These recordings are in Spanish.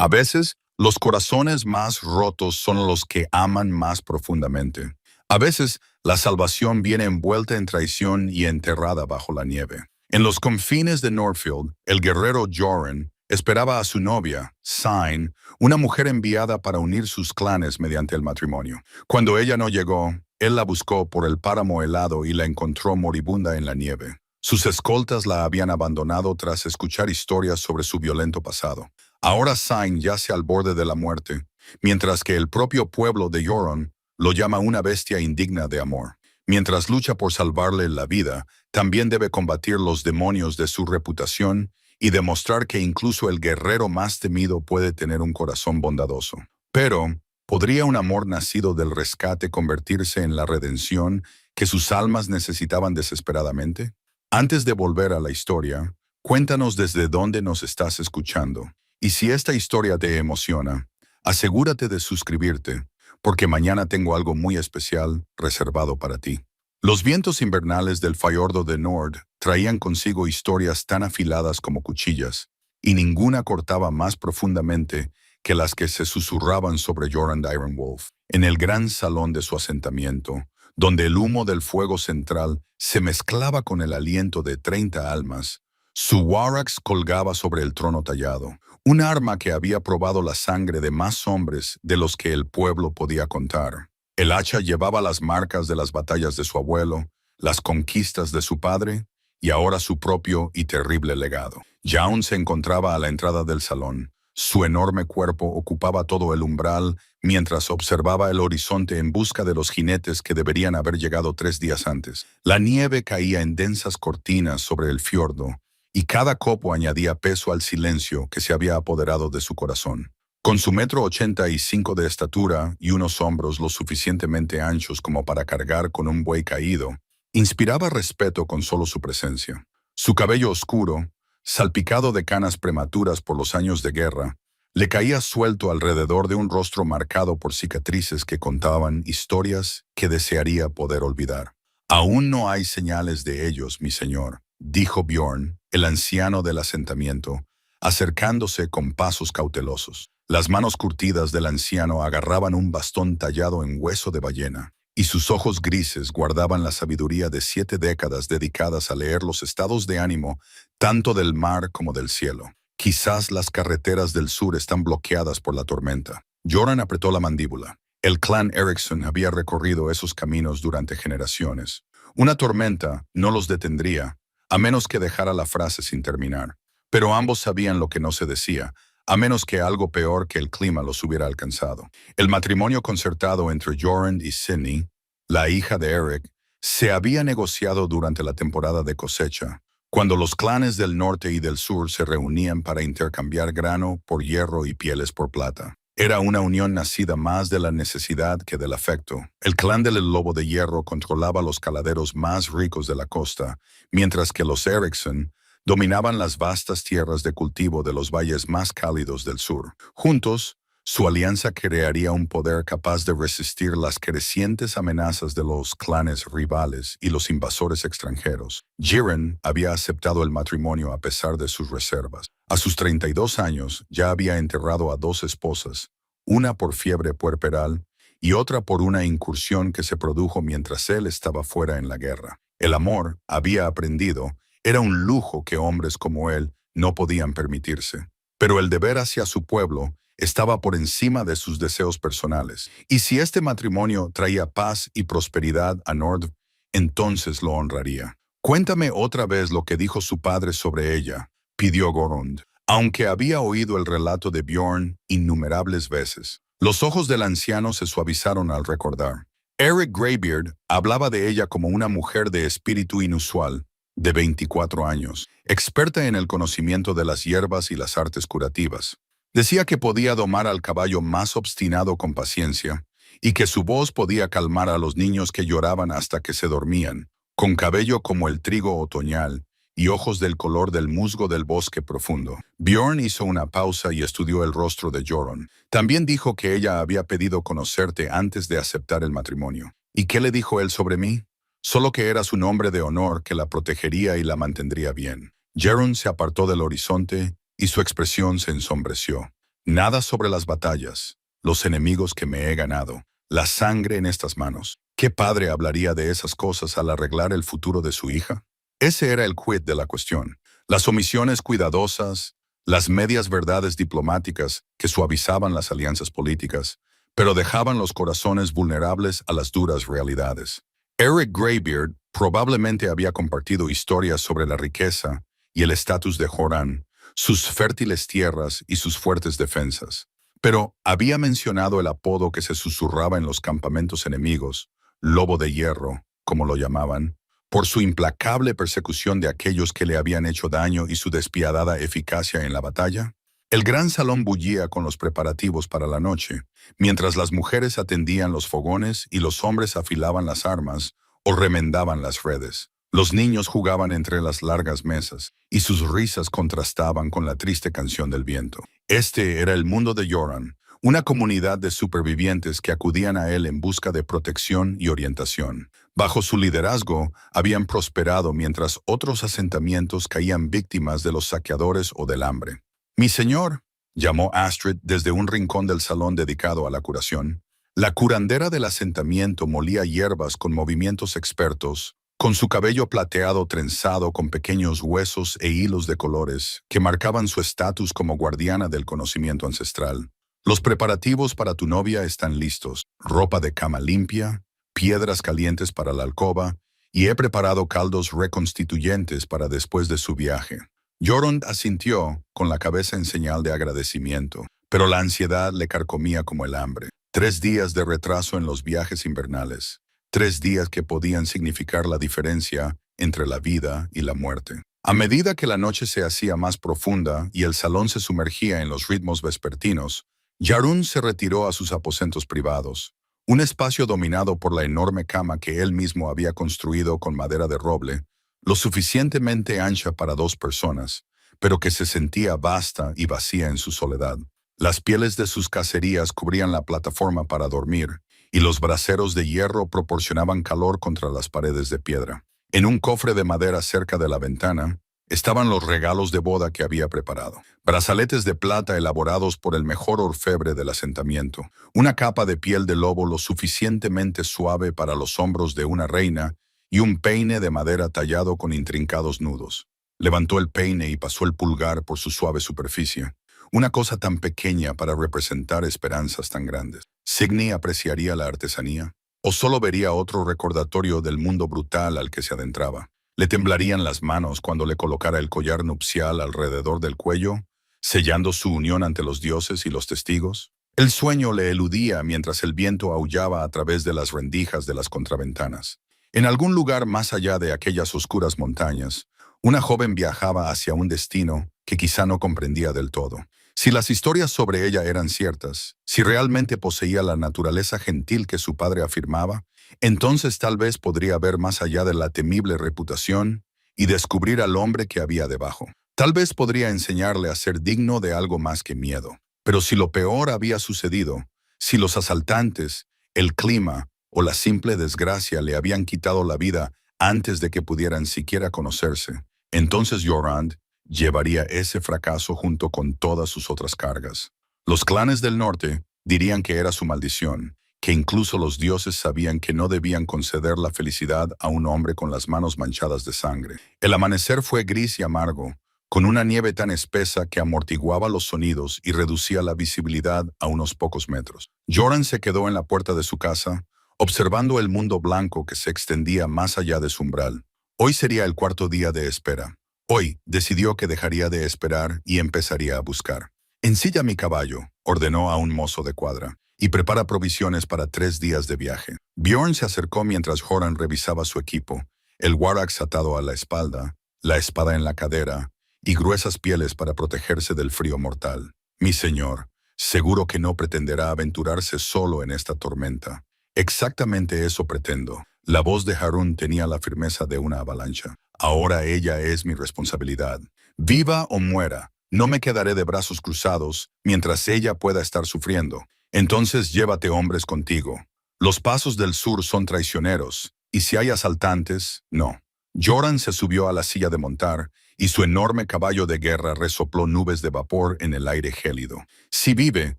A veces, los corazones más rotos son los que aman más profundamente. A veces, la salvación viene envuelta en traición y enterrada bajo la nieve. En los confines de Northfield, el guerrero Joran esperaba a su novia, Sign, una mujer enviada para unir sus clanes mediante el matrimonio. Cuando ella no llegó, él la buscó por el páramo helado y la encontró moribunda en la nieve. Sus escoltas la habían abandonado tras escuchar historias sobre su violento pasado. Ahora Sign yace al borde de la muerte, mientras que el propio pueblo de Joran lo llama una bestia indigna de amor. Mientras lucha por salvarle la vida, también debe combatir los demonios de su reputación y demostrar que incluso el guerrero más temido puede tener un corazón bondadoso. Pero, ¿podría un amor nacido del rescate convertirse en la redención que sus almas necesitaban desesperadamente? Antes de volver a la historia, cuéntanos desde dónde nos estás escuchando. Y si esta historia te emociona, asegúrate de suscribirte, porque mañana tengo algo muy especial reservado para ti. Los vientos invernales del fiordo de Nord traían consigo historias tan afiladas como cuchillas, y ninguna cortaba más profundamente que las que se susurraban sobre Jorand Ironwolf. En el gran salón de su asentamiento, donde el humo del fuego central se mezclaba con el aliento de 30 almas, su Warax colgaba sobre el trono tallado, un arma que había probado la sangre de más hombres de los que el pueblo podía contar. El hacha llevaba las marcas de las batallas de su abuelo, las conquistas de su padre y ahora su propio y terrible legado. Jaun se encontraba a la entrada del salón. Su enorme cuerpo ocupaba todo el umbral mientras observaba el horizonte en busca de los jinetes que deberían haber llegado 3 días antes. La nieve caía en densas cortinas sobre el fiordo, y cada copo añadía peso al silencio que se había apoderado de su corazón. Con su 1,85 m de estatura y unos hombros lo suficientemente anchos como para cargar con un buey caído, inspiraba respeto con solo su presencia. Su cabello oscuro, salpicado de canas prematuras por los años de guerra, le caía suelto alrededor de un rostro marcado por cicatrices que contaban historias que desearía poder olvidar. «Aún no hay señales de ellos, mi señor», dijo Bjorn, el anciano del asentamiento, acercándose con pasos cautelosos. Las manos curtidas del anciano agarraban un bastón tallado en hueso de ballena, y sus ojos grises guardaban la sabiduría de 7 décadas dedicadas a leer los estados de ánimo tanto del mar como del cielo. «Quizás las carreteras del sur están bloqueadas por la tormenta». Joran apretó la mandíbula. El clan Eriksson había recorrido esos caminos durante generaciones. Una tormenta no los detendría, a menos que dejara la frase sin terminar. Pero ambos sabían lo que no se decía, a menos que algo peor que el clima los hubiera alcanzado. El matrimonio concertado entre Jorand y Sidney, la hija de Eric, se había negociado durante la temporada de cosecha, cuando los clanes del norte y del sur se reunían para intercambiar grano por hierro y pieles por plata. Era una unión nacida más de la necesidad que del afecto. El clan del Lobo de Hierro controlaba los caladeros más ricos de la costa, mientras que los Eriksson dominaban las vastas tierras de cultivo de los valles más cálidos del sur. Juntos, su alianza crearía un poder capaz de resistir las crecientes amenazas de los clanes rivales y los invasores extranjeros. Jiren había aceptado el matrimonio a pesar de sus reservas. A sus 32 años ya había enterrado a 2 esposas, una por fiebre puerperal y otra por una incursión que se produjo mientras él estaba fuera en la guerra. El amor, había aprendido, era un lujo que hombres como él no podían permitirse. Pero el deber hacia su pueblo estaba por encima de sus deseos personales. Y si este matrimonio traía paz y prosperidad a Nord, entonces lo honraría. «Cuéntame otra vez lo que dijo su padre sobre ella», pidió Gorund, aunque había oído el relato de Bjorn innumerables veces. Los ojos del anciano se suavizaron al recordar. Eric Greybeard hablaba de ella como una mujer de espíritu inusual, de 24 años, experta en el conocimiento de las hierbas y las artes curativas. Decía que podía domar al caballo más obstinado con paciencia, y que su voz podía calmar a los niños que lloraban hasta que se dormían, con cabello como el trigo otoñal y ojos del color del musgo del bosque profundo. Bjorn hizo una pausa y estudió el rostro de Joran. También dijo que ella había pedido conocerte antes de aceptar el matrimonio. ¿Y qué le dijo él sobre mí? Solo que eras un hombre de honor que la protegería y la mantendría bien. Jeroen se apartó del horizonte y su expresión se ensombreció. Nada sobre las batallas, los enemigos que me he ganado, la sangre en estas manos. ¿Qué padre hablaría de esas cosas al arreglar el futuro de su hija? Ese era el quid de la cuestión. Las omisiones cuidadosas, las medias verdades diplomáticas que suavizaban las alianzas políticas, pero dejaban los corazones vulnerables a las duras realidades. Eric Greybeard probablemente había compartido historias sobre la riqueza y el estatus de Joran, sus fértiles tierras y sus fuertes defensas. Pero había mencionado el apodo que se susurraba en los campamentos enemigos, Lobo de Hierro, como lo llamaban, por su implacable persecución de aquellos que le habían hecho daño y su despiadada eficacia en la batalla. El gran salón bullía con los preparativos para la noche, mientras las mujeres atendían los fogones y los hombres afilaban las armas o remendaban las redes. Los niños jugaban entre las largas mesas, y sus risas contrastaban con la triste canción del viento. Este era el mundo de Joran, una comunidad de supervivientes que acudían a él en busca de protección y orientación. Bajo su liderazgo, habían prosperado mientras otros asentamientos caían víctimas de los saqueadores o del hambre. «Mi señor», llamó Astrid desde un rincón del salón dedicado a la curación. La curandera del asentamiento molía hierbas con movimientos expertos, con su cabello plateado trenzado con pequeños huesos e hilos de colores que marcaban su estatus como guardiana del conocimiento ancestral. «Los preparativos para tu novia están listos. Ropa de cama limpia, piedras calientes para la alcoba, y he preparado caldos reconstituyentes para después de su viaje». Jorund asintió con la cabeza en señal de agradecimiento, pero la ansiedad le carcomía como el hambre. 3 días de retraso en los viajes invernales. 3 días que podían significar la diferencia entre la vida y la muerte. A medida que la noche se hacía más profunda y el salón se sumergía en los ritmos vespertinos, Jarún se retiró a sus aposentos privados, un espacio dominado por la enorme cama que él mismo había construido con madera de roble, lo suficientemente ancha para 2 personas, pero que se sentía vasta y vacía en su soledad. Las pieles de sus cacerías cubrían la plataforma para dormir, y los braseros de hierro proporcionaban calor contra las paredes de piedra. En un cofre de madera cerca de la ventana, estaban los regalos de boda que había preparado. Brazaletes de plata elaborados por el mejor orfebre del asentamiento, una capa de piel de lobo lo suficientemente suave para los hombros de una reina y un peine de madera tallado con intrincados nudos. Levantó el peine y pasó el pulgar por su suave superficie. Una cosa tan pequeña para representar esperanzas tan grandes. ¿Signy apreciaría la artesanía? ¿O solo vería otro recordatorio del mundo brutal al que se adentraba? ¿Le temblarían las manos cuando le colocara el collar nupcial alrededor del cuello, sellando su unión ante los dioses y los testigos? El sueño le eludía mientras el viento aullaba a través de las rendijas de las contraventanas. En algún lugar más allá de aquellas oscuras montañas, una joven viajaba hacia un destino que quizá no comprendía del todo. Si las historias sobre ella eran ciertas, si realmente poseía la naturaleza gentil que su padre afirmaba, entonces tal vez podría ver más allá de la temible reputación y descubrir al hombre que había debajo. Tal vez podría enseñarle a ser digno de algo más que miedo. Pero si lo peor había sucedido, si los asaltantes, el clima o la simple desgracia le habían quitado la vida antes de que pudieran siquiera conocerse, entonces Jorand llevaría ese fracaso junto con todas sus otras cargas. Los clanes del norte dirían que era su maldición, que incluso los dioses sabían que no debían conceder la felicidad a un hombre con las manos manchadas de sangre. El amanecer fue gris y amargo, con una nieve tan espesa que amortiguaba los sonidos y reducía la visibilidad a unos pocos metros. Jorand se quedó en la puerta de su casa, observando el mundo blanco que se extendía más allá de su umbral. Hoy sería el 4.º día de espera. Hoy decidió que dejaría de esperar y empezaría a buscar. «Ensilla mi caballo», ordenó a un mozo de cuadra, «y prepara provisiones para 3 días de viaje». Bjorn se acercó mientras Joran revisaba su equipo, el warax atado a la espalda, la espada en la cadera y gruesas pieles para protegerse del frío mortal. «Mi señor, seguro que no pretenderá aventurarse solo en esta tormenta». «Exactamente eso pretendo». La voz de Harun tenía la firmeza de una avalancha. «Ahora ella es mi responsabilidad. Viva o muera, no me quedaré de brazos cruzados mientras ella pueda estar sufriendo. Entonces llévate hombres contigo. Los pasos del sur son traicioneros, y si hay asaltantes, no». Joran se subió a la silla de montar y su enorme caballo de guerra resopló nubes de vapor en el aire gélido. Si vive,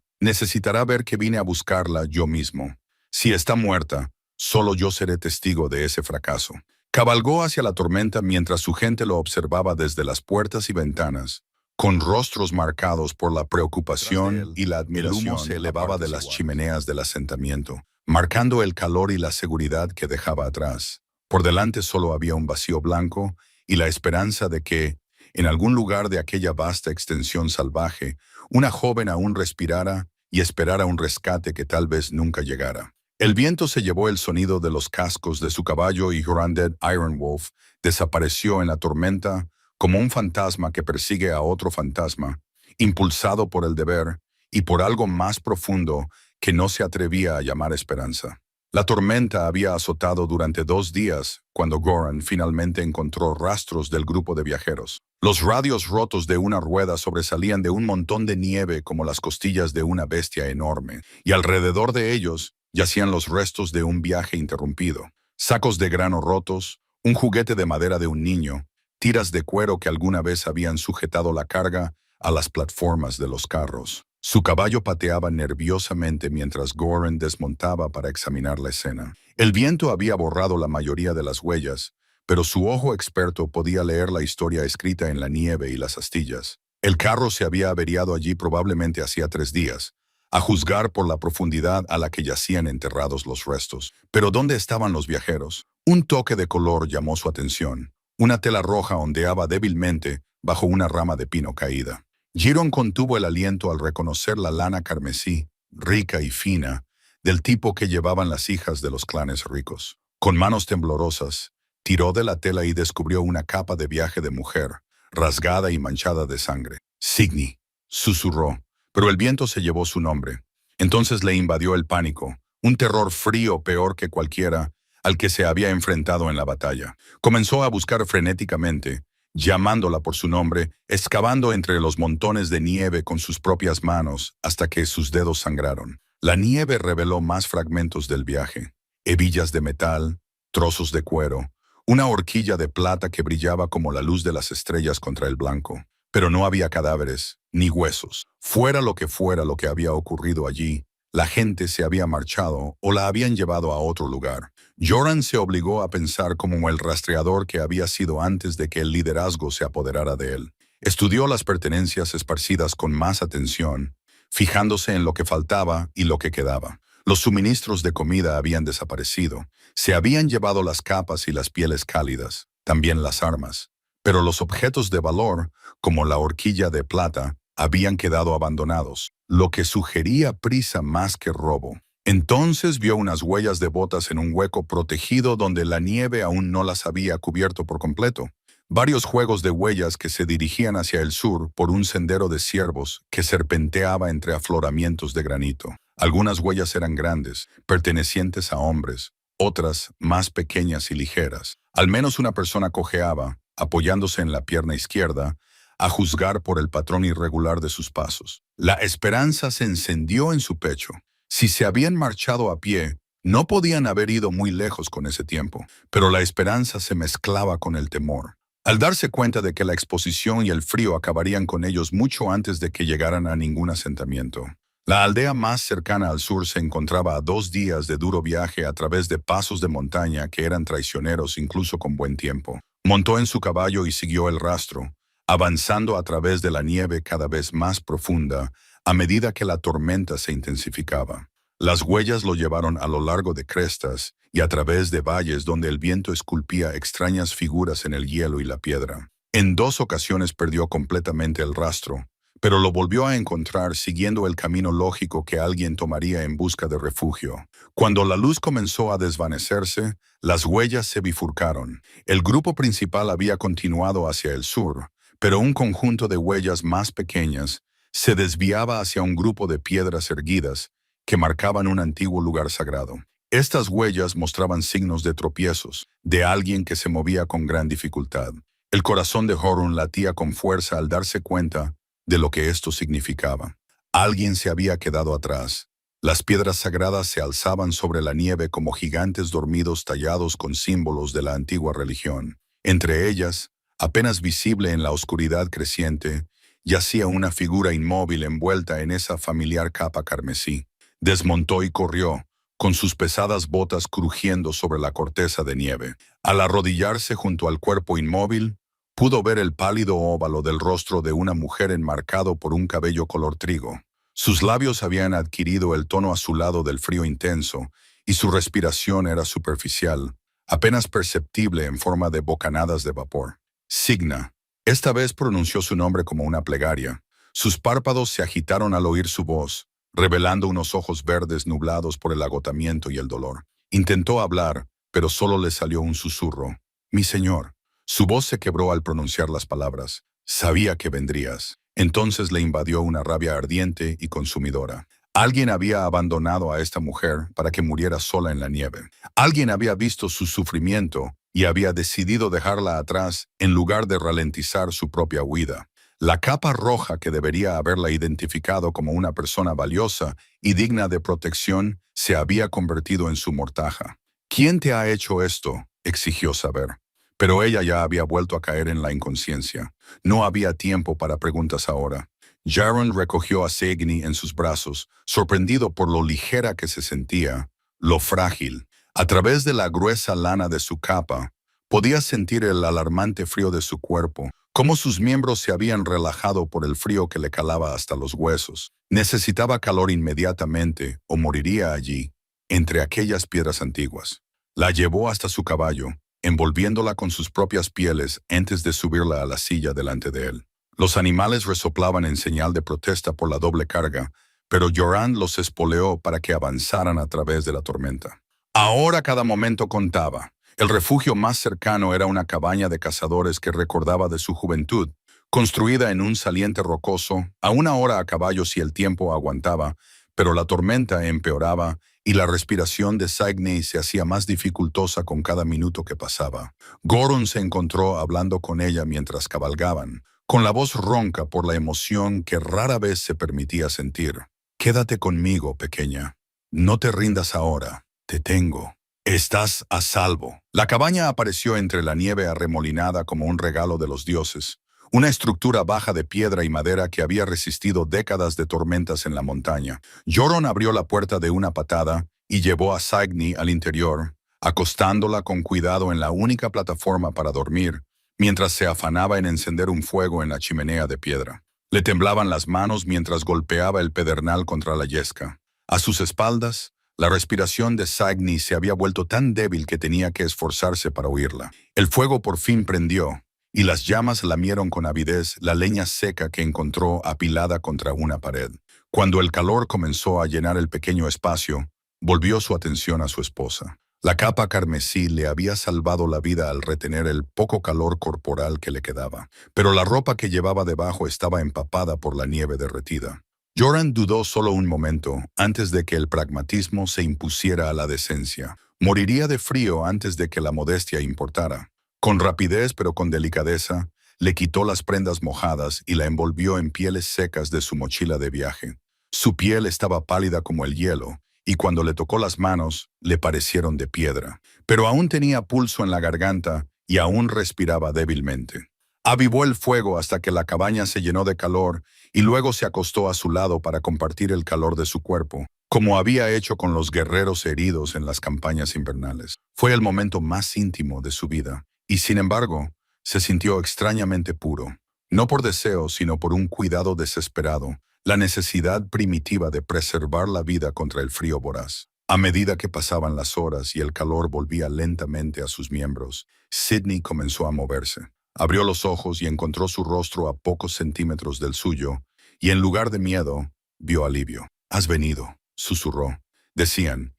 necesitará ver que vine a buscarla yo mismo. Si está muerta, solo yo seré testigo de ese fracaso. Cabalgó hacia la tormenta mientras su gente lo observaba desde las puertas y ventanas, con rostros marcados por la preocupación y la admiración. El humo se elevaba de las chimeneas del asentamiento, marcando el calor y la seguridad que dejaba atrás. Por delante solo había un vacío blanco y la esperanza de que, en algún lugar de aquella vasta extensión salvaje, una joven aún respirara y esperara un rescate que tal vez nunca llegara. El viento se llevó el sonido de los cascos de su caballo y Jorundead Ironwolf desapareció en la tormenta como un fantasma que persigue a otro fantasma, impulsado por el deber y por algo más profundo que no se atrevía a llamar esperanza. La tormenta había azotado durante 2 días cuando Goran finalmente encontró rastros del grupo de viajeros. Los radios rotos de una rueda sobresalían de un montón de nieve como las costillas de una bestia enorme, y alrededor de ellos yacían los restos de un viaje interrumpido. Sacos de grano rotos, un juguete de madera de un niño, tiras de cuero que alguna vez habían sujetado la carga a las plataformas de los carros. Su caballo pateaba nerviosamente mientras Goran desmontaba para examinar la escena. El viento había borrado la mayoría de las huellas, pero su ojo experto podía leer la historia escrita en la nieve y las astillas. El carro se había averiado allí probablemente hacía 3 días, a juzgar por la profundidad a la que yacían enterrados los restos. Pero ¿dónde estaban los viajeros? Un toque de color llamó su atención. Una tela roja ondeaba débilmente bajo una rama de pino caída. Giron contuvo el aliento al reconocer la lana carmesí, rica y fina, del tipo que llevaban las hijas de los clanes ricos. Con manos temblorosas, tiró de la tela y descubrió una capa de viaje de mujer, rasgada y manchada de sangre. Signy, susurró, pero el viento se llevó su nombre. Entonces le invadió el pánico, un terror frío peor que cualquiera al que se había enfrentado en la batalla. Comenzó a buscar frenéticamente, llamándola por su nombre, excavando entre los montones de nieve con sus propias manos hasta que sus dedos sangraron. La nieve reveló más fragmentos del viaje, hebillas de metal, trozos de cuero, una horquilla de plata que brillaba como la luz de las estrellas contra el blanco. Pero no había cadáveres, ni huesos. Fuera lo que había ocurrido allí, la gente se había marchado o la habían llevado a otro lugar. Joran se obligó a pensar como el rastreador que había sido antes de que el liderazgo se apoderara de él. Estudió las pertenencias esparcidas con más atención, fijándose en lo que faltaba y lo que quedaba. Los suministros de comida habían desaparecido. Se habían llevado las capas y las pieles cálidas, también las armas. Pero los objetos de valor, como la horquilla de plata, habían quedado abandonados, lo que sugería prisa más que robo. Entonces vio unas huellas de botas en un hueco protegido donde la nieve aún no las había cubierto por completo. Varios juegos de huellas que se dirigían hacia el sur por un sendero de ciervos que serpenteaba entre afloramientos de granito. Algunas huellas eran grandes, pertenecientes a hombres, otras más pequeñas y ligeras. Al menos una persona cojeaba, apoyándose en la pierna izquierda, a juzgar por el patrón irregular de sus pasos. La esperanza se encendió en su pecho. Si se habían marchado a pie, no podían haber ido muy lejos con ese tiempo, pero la esperanza se mezclaba con el temor. Al darse cuenta de que la exposición y el frío acabarían con ellos mucho antes de que llegaran a ningún asentamiento. La aldea más cercana al sur se encontraba a 2 días de duro viaje a través de pasos de montaña que eran traicioneros incluso con buen tiempo. Montó en su caballo y siguió el rastro, avanzando a través de la nieve cada vez más profunda a medida que la tormenta se intensificaba. Las huellas lo llevaron a lo largo de crestas y a través de valles donde el viento esculpía extrañas figuras en el hielo y la piedra. En 2 ocasiones perdió completamente el rastro, pero lo volvió a encontrar siguiendo el camino lógico que alguien tomaría en busca de refugio. Cuando la luz comenzó a desvanecerse, las huellas se bifurcaron. El grupo principal había continuado hacia el sur, pero un conjunto de huellas más pequeñas se desviaba hacia un grupo de piedras erguidas que marcaban un antiguo lugar sagrado. Estas huellas mostraban signos de tropiezos, de alguien que se movía con gran dificultad. El corazón de Jorun latía con fuerza al darse cuenta de lo que esto significaba. Alguien se había quedado atrás. Las piedras sagradas se alzaban sobre la nieve como gigantes dormidos tallados con símbolos de la antigua religión. Entre ellas, Apenas visible en la oscuridad creciente, yacía una figura inmóvil envuelta en esa familiar capa carmesí. Desmontó y corrió, con sus pesadas botas crujiendo sobre la corteza de nieve. Al arrodillarse junto al cuerpo inmóvil, pudo ver el pálido óvalo del rostro de una mujer enmarcado por un cabello color trigo. Sus labios habían adquirido el tono azulado del frío intenso, y su respiración era superficial, apenas perceptible en forma de bocanadas de vapor. Signa. Esta vez pronunció su nombre como una plegaria. Sus párpados se agitaron al oír su voz, revelando unos ojos verdes nublados por el agotamiento y el dolor. Intentó hablar, pero solo le salió un susurro. «Mi señor». Su voz se quebró al pronunciar las palabras. «Sabía que vendrías». Entonces le invadió una rabia ardiente y consumidora. Alguien había abandonado a esta mujer para que muriera sola en la nieve. Alguien había visto su sufrimiento y había decidido dejarla atrás en lugar de ralentizar su propia huida. La capa roja que debería haberla identificado como una persona valiosa y digna de protección se había convertido en su mortaja. «¿Quién te ha hecho esto?», exigió saber. Pero ella ya había vuelto a caer en la inconsciencia. No había tiempo para preguntas ahora. Jaron recogió a Signy en sus brazos, sorprendido por lo ligera que se sentía, lo frágil. A través de la gruesa lana de su capa, podía sentir el alarmante frío de su cuerpo, cómo sus miembros se habían relajado por el frío que le calaba hasta los huesos. Necesitaba calor inmediatamente o moriría allí, entre aquellas piedras antiguas. La llevó hasta su caballo, envolviéndola con sus propias pieles antes de subirla a la silla delante de él. Los animales resoplaban en señal de protesta por la doble carga, pero Joran los espoleó para que avanzaran a través de la tormenta. Ahora cada momento contaba. El refugio más cercano era una cabaña de cazadores que recordaba de su juventud, construida en un saliente rocoso, a una hora a caballo si el tiempo aguantaba, pero la tormenta empeoraba y la respiración de Signy se hacía más dificultosa con cada minuto que pasaba. Goron se encontró hablando con ella mientras cabalgaban, con la voz ronca por la emoción que rara vez se permitía sentir. «Quédate conmigo, pequeña. No te rindas ahora. Te tengo. Estás a salvo». La cabaña apareció entre la nieve arremolinada como un regalo de los dioses, una estructura baja de piedra y madera que había resistido décadas de tormentas en la montaña. Joron abrió la puerta de una patada y llevó a Signy al interior, acostándola con cuidado en la única plataforma para dormir, mientras se afanaba en encender un fuego en la chimenea de piedra. Le temblaban las manos mientras golpeaba el pedernal contra la yesca. A sus espaldas, la respiración de Signy se había vuelto tan débil que tenía que esforzarse para oírla. El fuego por fin prendió, y las llamas lamieron con avidez la leña seca que encontró apilada contra una pared. Cuando el calor comenzó a llenar el pequeño espacio, volvió su atención a su esposa. La capa carmesí le había salvado la vida al retener el poco calor corporal que le quedaba, pero la ropa que llevaba debajo estaba empapada por la nieve derretida. Joran dudó solo un momento antes de que el pragmatismo se impusiera a la decencia. Moriría de frío antes de que la modestia importara. Con rapidez pero con delicadeza, le quitó las prendas mojadas y la envolvió en pieles secas de su mochila de viaje. Su piel estaba pálida como el hielo, y cuando le tocó las manos, le parecieron de piedra. Pero aún tenía pulso en la garganta y aún respiraba débilmente. Avivó el fuego hasta que la cabaña se llenó de calor y luego se acostó a su lado para compartir el calor de su cuerpo, como había hecho con los guerreros heridos en las campañas invernales. Fue el momento más íntimo de su vida, y sin embargo, se sintió extrañamente puro, no por deseo, sino por un cuidado desesperado, la necesidad primitiva de preservar la vida contra el frío voraz. A medida que pasaban las horas y el calor volvía lentamente a sus miembros, Signy comenzó a moverse. Abrió los ojos y encontró su rostro a pocos centímetros del suyo, y en lugar de miedo, vio alivio. «Has venido», susurró. Decían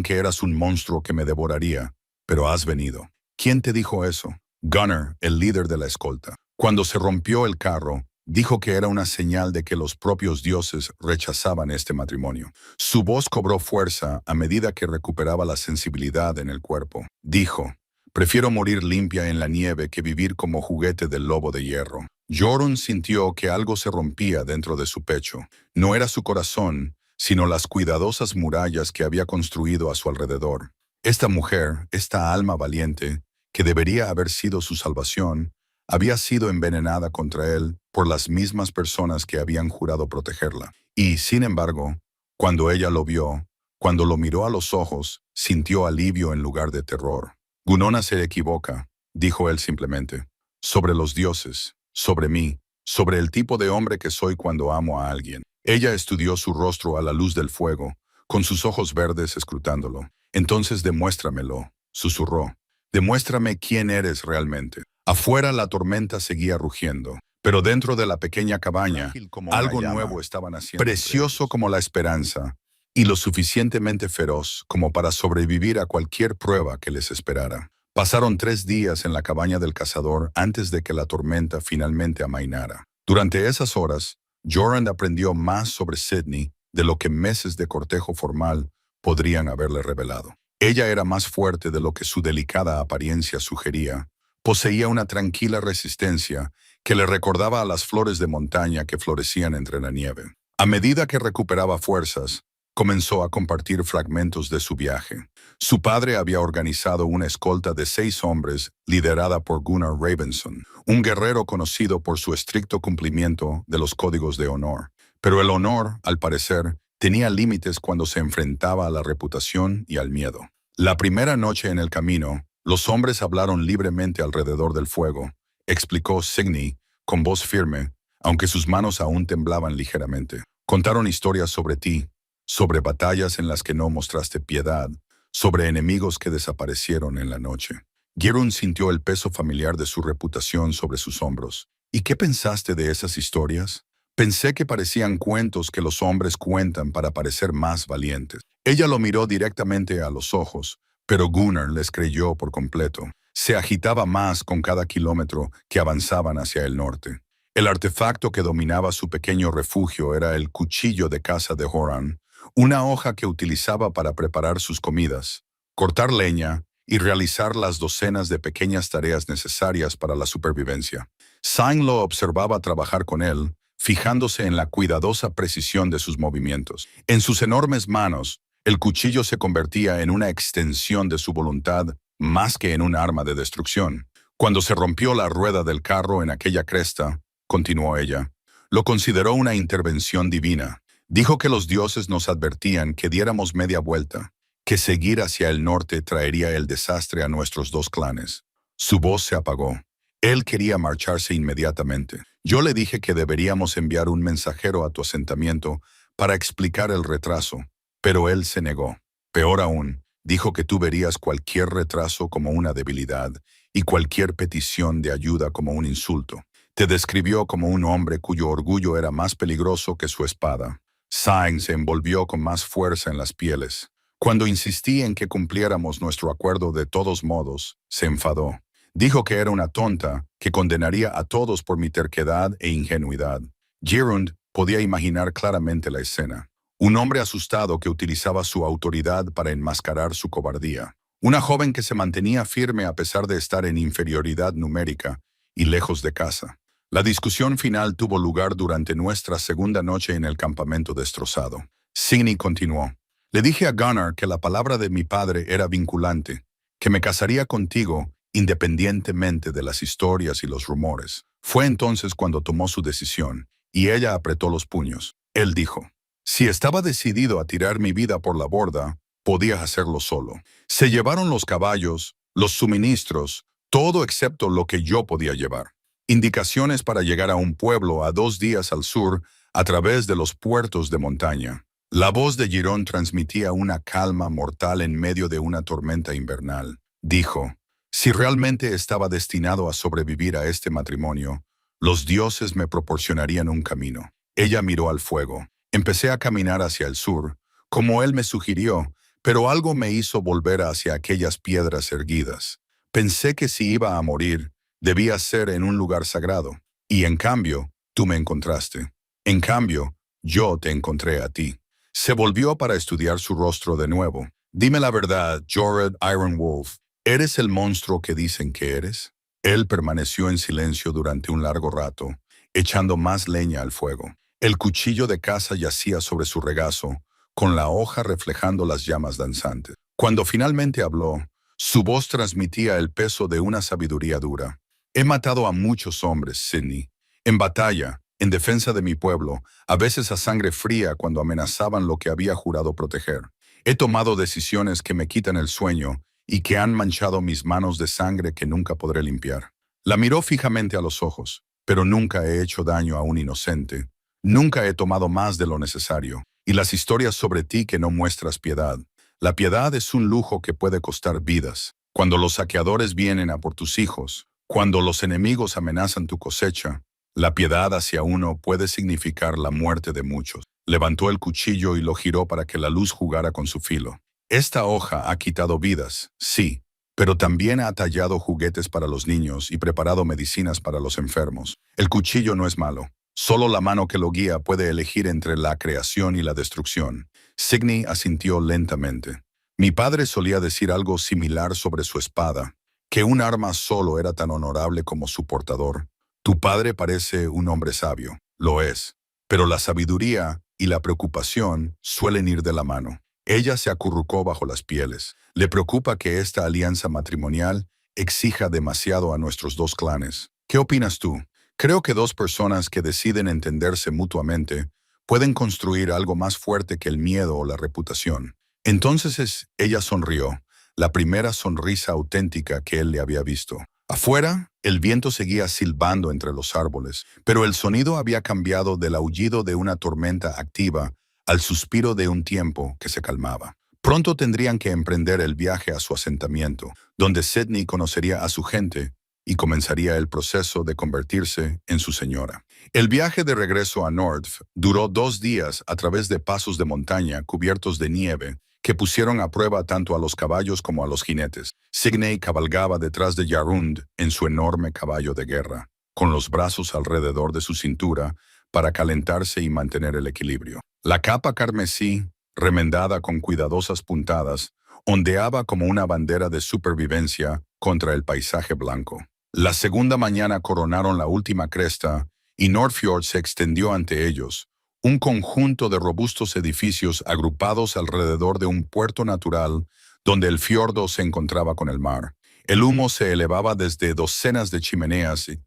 que eras un monstruo que me devoraría, pero has venido». «¿Quién te dijo eso?» Gunnar, el líder de la escolta. Cuando se rompió el carro, dijo que era una señal de que los propios dioses rechazaban este matrimonio. Su voz cobró fuerza a medida que recuperaba la sensibilidad en el cuerpo. Dijo: «Prefiero morir limpia en la nieve que vivir como juguete del lobo de hierro». Joran sintió que algo se rompía dentro de su pecho. No era su corazón, sino las cuidadosas murallas que había construido a su alrededor. Esta mujer, esta alma valiente, que debería haber sido su salvación, había sido envenenada contra él por las mismas personas que habían jurado protegerla. Y, sin embargo, cuando ella lo vio, cuando lo miró a los ojos, sintió alivio en lugar de terror. Gunona se equivoca, dijo él simplemente, sobre los dioses, sobre mí, sobre el tipo de hombre que soy cuando amo a alguien. Ella estudió su rostro a la luz del fuego, con sus ojos verdes escrutándolo. Entonces demuéstramelo, susurró. Demuéstrame quién eres realmente. Afuera la tormenta seguía rugiendo, pero dentro de la pequeña cabaña, algo nuevo estaba naciendo. Precioso como la esperanza, y lo suficientemente feroz como para sobrevivir a cualquier prueba que les esperara. Pasaron 3 días en la cabaña del cazador antes de que la tormenta finalmente amainara. Durante esas horas, Jorand aprendió más sobre Sydney de lo que meses de cortejo formal podrían haberle revelado. Ella era más fuerte de lo que su delicada apariencia sugería. Poseía una tranquila resistencia que le recordaba a las flores de montaña que florecían entre la nieve. A medida que recuperaba fuerzas, comenzó a compartir fragmentos de su viaje. Su padre había organizado una escolta de 6 hombres liderada por Gunnar Ravenson, un guerrero conocido por su estricto cumplimiento de los códigos de honor. Pero el honor, al parecer, tenía límites cuando se enfrentaba a la reputación y al miedo. La primera noche en el camino, los hombres hablaron libremente alrededor del fuego, explicó Signy con voz firme, aunque sus manos aún temblaban ligeramente. Contaron historias sobre ti, sobre batallas en las que no mostraste piedad, sobre enemigos que desaparecieron en la noche. Gyrun sintió el peso familiar de su reputación sobre sus hombros. ¿Y qué pensaste de esas historias? Pensé que parecían cuentos que los hombres cuentan para parecer más valientes. Ella lo miró directamente a los ojos, pero Gunnar les creyó por completo. Se agitaba más con cada kilómetro que avanzaban hacia el norte. El artefacto que dominaba su pequeño refugio era el cuchillo de caza de Horan, una hoja que utilizaba para preparar sus comidas, cortar leña y realizar las docenas de pequeñas tareas necesarias para la supervivencia. Sain lo observaba trabajar con él, fijándose en la cuidadosa precisión de sus movimientos. En sus enormes manos, el cuchillo se convertía en una extensión de su voluntad más que en un arma de destrucción. Cuando se rompió la rueda del carro en aquella cresta, continuó ella, lo consideró una intervención divina. Dijo que los dioses nos advertían que diéramos media vuelta, que seguir hacia el norte traería el desastre a nuestros 2 clanes. Su voz se apagó. Él quería marcharse inmediatamente. Yo le dije que deberíamos enviar un mensajero a tu asentamiento para explicar el retraso, pero él se negó. Peor aún, dijo que tú verías cualquier retraso como una debilidad y cualquier petición de ayuda como un insulto. Te describió como un hombre cuyo orgullo era más peligroso que su espada. Sain se envolvió con más fuerza en las pieles. Cuando insistí en que cumpliéramos nuestro acuerdo de todos modos, se enfadó. Dijo que era una tonta, que condenaría a todos por mi terquedad e ingenuidad. Gyrund podía imaginar claramente la escena. Un hombre asustado que utilizaba su autoridad para enmascarar su cobardía. Una joven que se mantenía firme a pesar de estar en inferioridad numérica y lejos de casa. La discusión final tuvo lugar durante nuestra segunda noche en el campamento destrozado. Signy continuó. Le dije a Gunnar que la palabra de mi padre era vinculante, que me casaría contigo independientemente de las historias y los rumores. Fue entonces cuando tomó su decisión, y ella apretó los puños. Él dijo, si estaba decidido a tirar mi vida por la borda, podía hacerlo solo. Se llevaron los caballos, los suministros, todo excepto lo que yo podía llevar. Indicaciones para llegar a un pueblo a 2 días al sur a través de los puertos de montaña. La voz de Girón transmitía una calma mortal en medio de una tormenta invernal. Dijo, si realmente estaba destinado a sobrevivir a este matrimonio, los dioses me proporcionarían un camino. Ella miró al fuego. Empecé a caminar hacia el sur, como él me sugirió, pero algo me hizo volver hacia aquellas piedras erguidas. Pensé que si iba a morir, debía ser en un lugar sagrado. Y en cambio, tú me encontraste. En cambio, yo te encontré a ti. Se volvió para estudiar su rostro de nuevo. Dime la verdad, Jorad Ironwolf, ¿eres el monstruo que dicen que eres? Él permaneció en silencio durante un largo rato, echando más leña al fuego. El cuchillo de caza yacía sobre su regazo, con la hoja reflejando las llamas danzantes. Cuando finalmente habló, su voz transmitía el peso de una sabiduría dura. He matado a muchos hombres, Sidney. En batalla, en defensa de mi pueblo, a veces a sangre fría cuando amenazaban lo que había jurado proteger. He tomado decisiones que me quitan el sueño y que han manchado mis manos de sangre que nunca podré limpiar. La miró fijamente a los ojos, pero nunca he hecho daño a un inocente. Nunca he tomado más de lo necesario. Y las historias sobre ti que no muestras piedad. La piedad es un lujo que puede costar vidas. Cuando los saqueadores vienen a por tus hijos, cuando los enemigos amenazan tu cosecha, la piedad hacia uno puede significar la muerte de muchos. Levantó el cuchillo y lo giró para que la luz jugara con su filo. Esta hoja ha quitado vidas, sí, pero también ha tallado juguetes para los niños y preparado medicinas para los enfermos. El cuchillo no es malo. Solo la mano que lo guía puede elegir entre la creación y la destrucción. Sidney asintió lentamente. Mi padre solía decir algo similar sobre su espada, que un arma solo era tan honorable como su portador. Tu padre parece un hombre sabio, lo es, pero la sabiduría y la preocupación suelen ir de la mano. Ella se acurrucó bajo las pieles. Le preocupa que esta alianza matrimonial exija demasiado a nuestros dos clanes. ¿Qué opinas tú? Creo que dos personas que deciden entenderse mutuamente pueden construir algo más fuerte que el miedo o la reputación. Entonces ella sonrió, la primera sonrisa auténtica que él le había visto. Afuera, el viento seguía silbando entre los árboles, pero el sonido había cambiado del aullido de una tormenta activa al suspiro de un tiempo que se calmaba. Pronto tendrían que emprender el viaje a su asentamiento, donde Sidney conocería a su gente y comenzaría el proceso de convertirse en su señora. El viaje de regreso a North duró 2 días a través de pasos de montaña cubiertos de nieve que pusieron a prueba tanto a los caballos como a los jinetes. Sidney cabalgaba detrás de Jarund en su enorme caballo de guerra, con los brazos alrededor de su cintura para calentarse y mantener el equilibrio. La capa carmesí, remendada con cuidadosas puntadas, ondeaba como una bandera de supervivencia contra el paisaje blanco. La segunda mañana coronaron la última cresta y Nordfjord se extendió ante ellos, un conjunto de robustos edificios agrupados alrededor de un puerto natural donde el fiordo se encontraba con el mar. El humo se elevaba desde docenas de chimeneas y,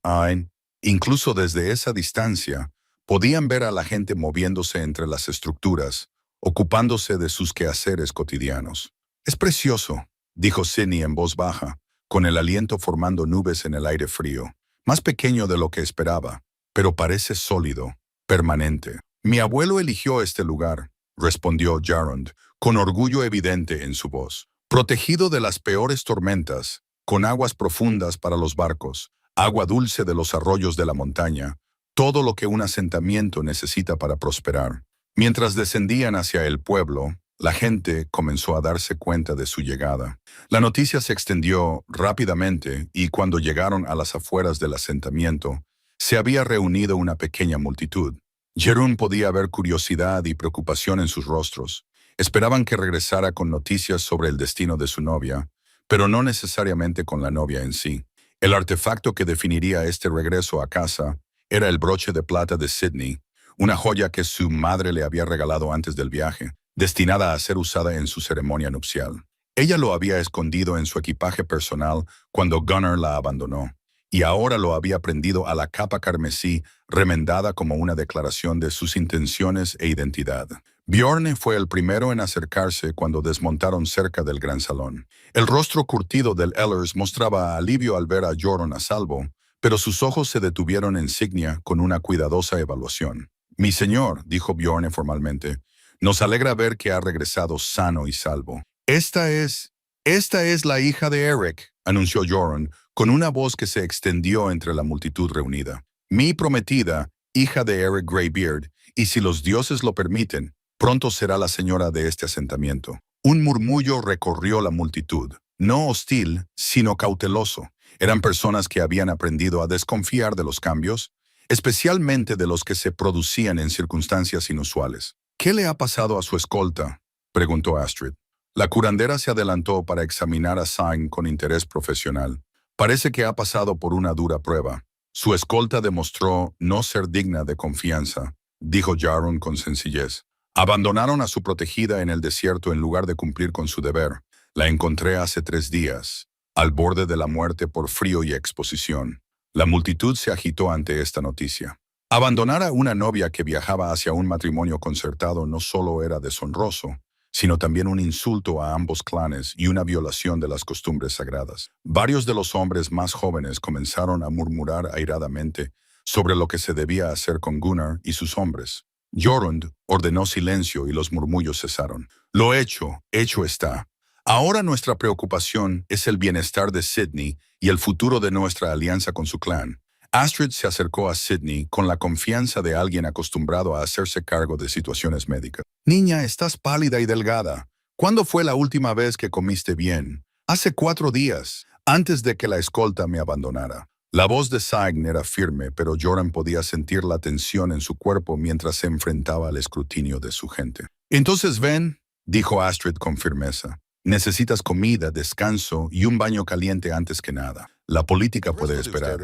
incluso desde esa distancia, podían ver a la gente moviéndose entre las estructuras, ocupándose de sus quehaceres cotidianos. «Es precioso», dijo Sidney en voz baja, con el aliento formando nubes en el aire frío. «Más pequeño de lo que esperaba, pero parece sólido, permanente». «Mi abuelo eligió este lugar», respondió Jarund, con orgullo evidente en su voz. «Protegido de las peores tormentas, con aguas profundas para los barcos, agua dulce de los arroyos de la montaña, todo lo que un asentamiento necesita para prosperar». Mientras descendían hacia el pueblo, la gente comenzó a darse cuenta de su llegada. La noticia se extendió rápidamente y cuando llegaron a las afueras del asentamiento, se había reunido una pequeña multitud. Jarund podía ver curiosidad y preocupación en sus rostros. Esperaban que regresara con noticias sobre el destino de su novia, pero no necesariamente con la novia en sí. El artefacto que definiría este regreso a casa era el broche de plata de Sidney, una joya que su madre le había regalado antes del viaje, destinada a ser usada en su ceremonia nupcial. Ella lo había escondido en su equipaje personal cuando Gunnar la abandonó, y ahora lo había prendido a la capa carmesí remendada como una declaración de sus intenciones e identidad. Bjorn fue el primero en acercarse cuando desmontaron cerca del gran salón. El rostro curtido del Ellers mostraba alivio al ver a Jorun a salvo, pero sus ojos se detuvieron en Signia con una cuidadosa evaluación. «Mi señor», dijo Bjorn formalmente, «nos alegra ver que ha regresado sano y salvo». Esta es la hija de Eric», anunció Jorun, con una voz que se extendió entre la multitud reunida. «Mi prometida, hija de Eric Greybeard, y si los dioses lo permiten, pronto será la señora de este asentamiento». Un murmullo recorrió la multitud, no hostil, sino cauteloso. Eran personas que habían aprendido a desconfiar de los cambios, especialmente de los que se producían en circunstancias inusuales. «¿Qué le ha pasado a su escolta?», preguntó Astrid. La curandera se adelantó para examinar a Sain con interés profesional. «Parece que ha pasado por una dura prueba. Su escolta demostró no ser digna de confianza», dijo Jarun con sencillez. «Abandonaron a su protegida en el desierto en lugar de cumplir con su deber. La encontré hace 3 días, al borde de la muerte por frío y exposición. La multitud se agitó ante esta noticia. Abandonar a una novia que viajaba hacia un matrimonio concertado no solo era deshonroso, sino también un insulto a ambos clanes y una violación de las costumbres sagradas. Varios de los hombres más jóvenes comenzaron a murmurar airadamente sobre lo que se debía hacer con Gunnar y sus hombres. Jorund ordenó silencio y los murmullos cesaron. Lo hecho está. Ahora nuestra preocupación es el bienestar de Sidney y el futuro de nuestra alianza con su clan. Astrid se acercó a Sidney con la confianza de alguien acostumbrado a hacerse cargo de situaciones médicas. Niña, estás pálida y delgada. ¿Cuándo fue la última vez que comiste bien? Hace 4 días, antes de que la escolta me abandonara. La voz de Sign era firme, pero Joran podía sentir la tensión en su cuerpo mientras se enfrentaba al escrutinio de su gente. Entonces ven, dijo Astrid con firmeza. Necesitas comida, descanso y un baño caliente antes que nada. La política puede esperar.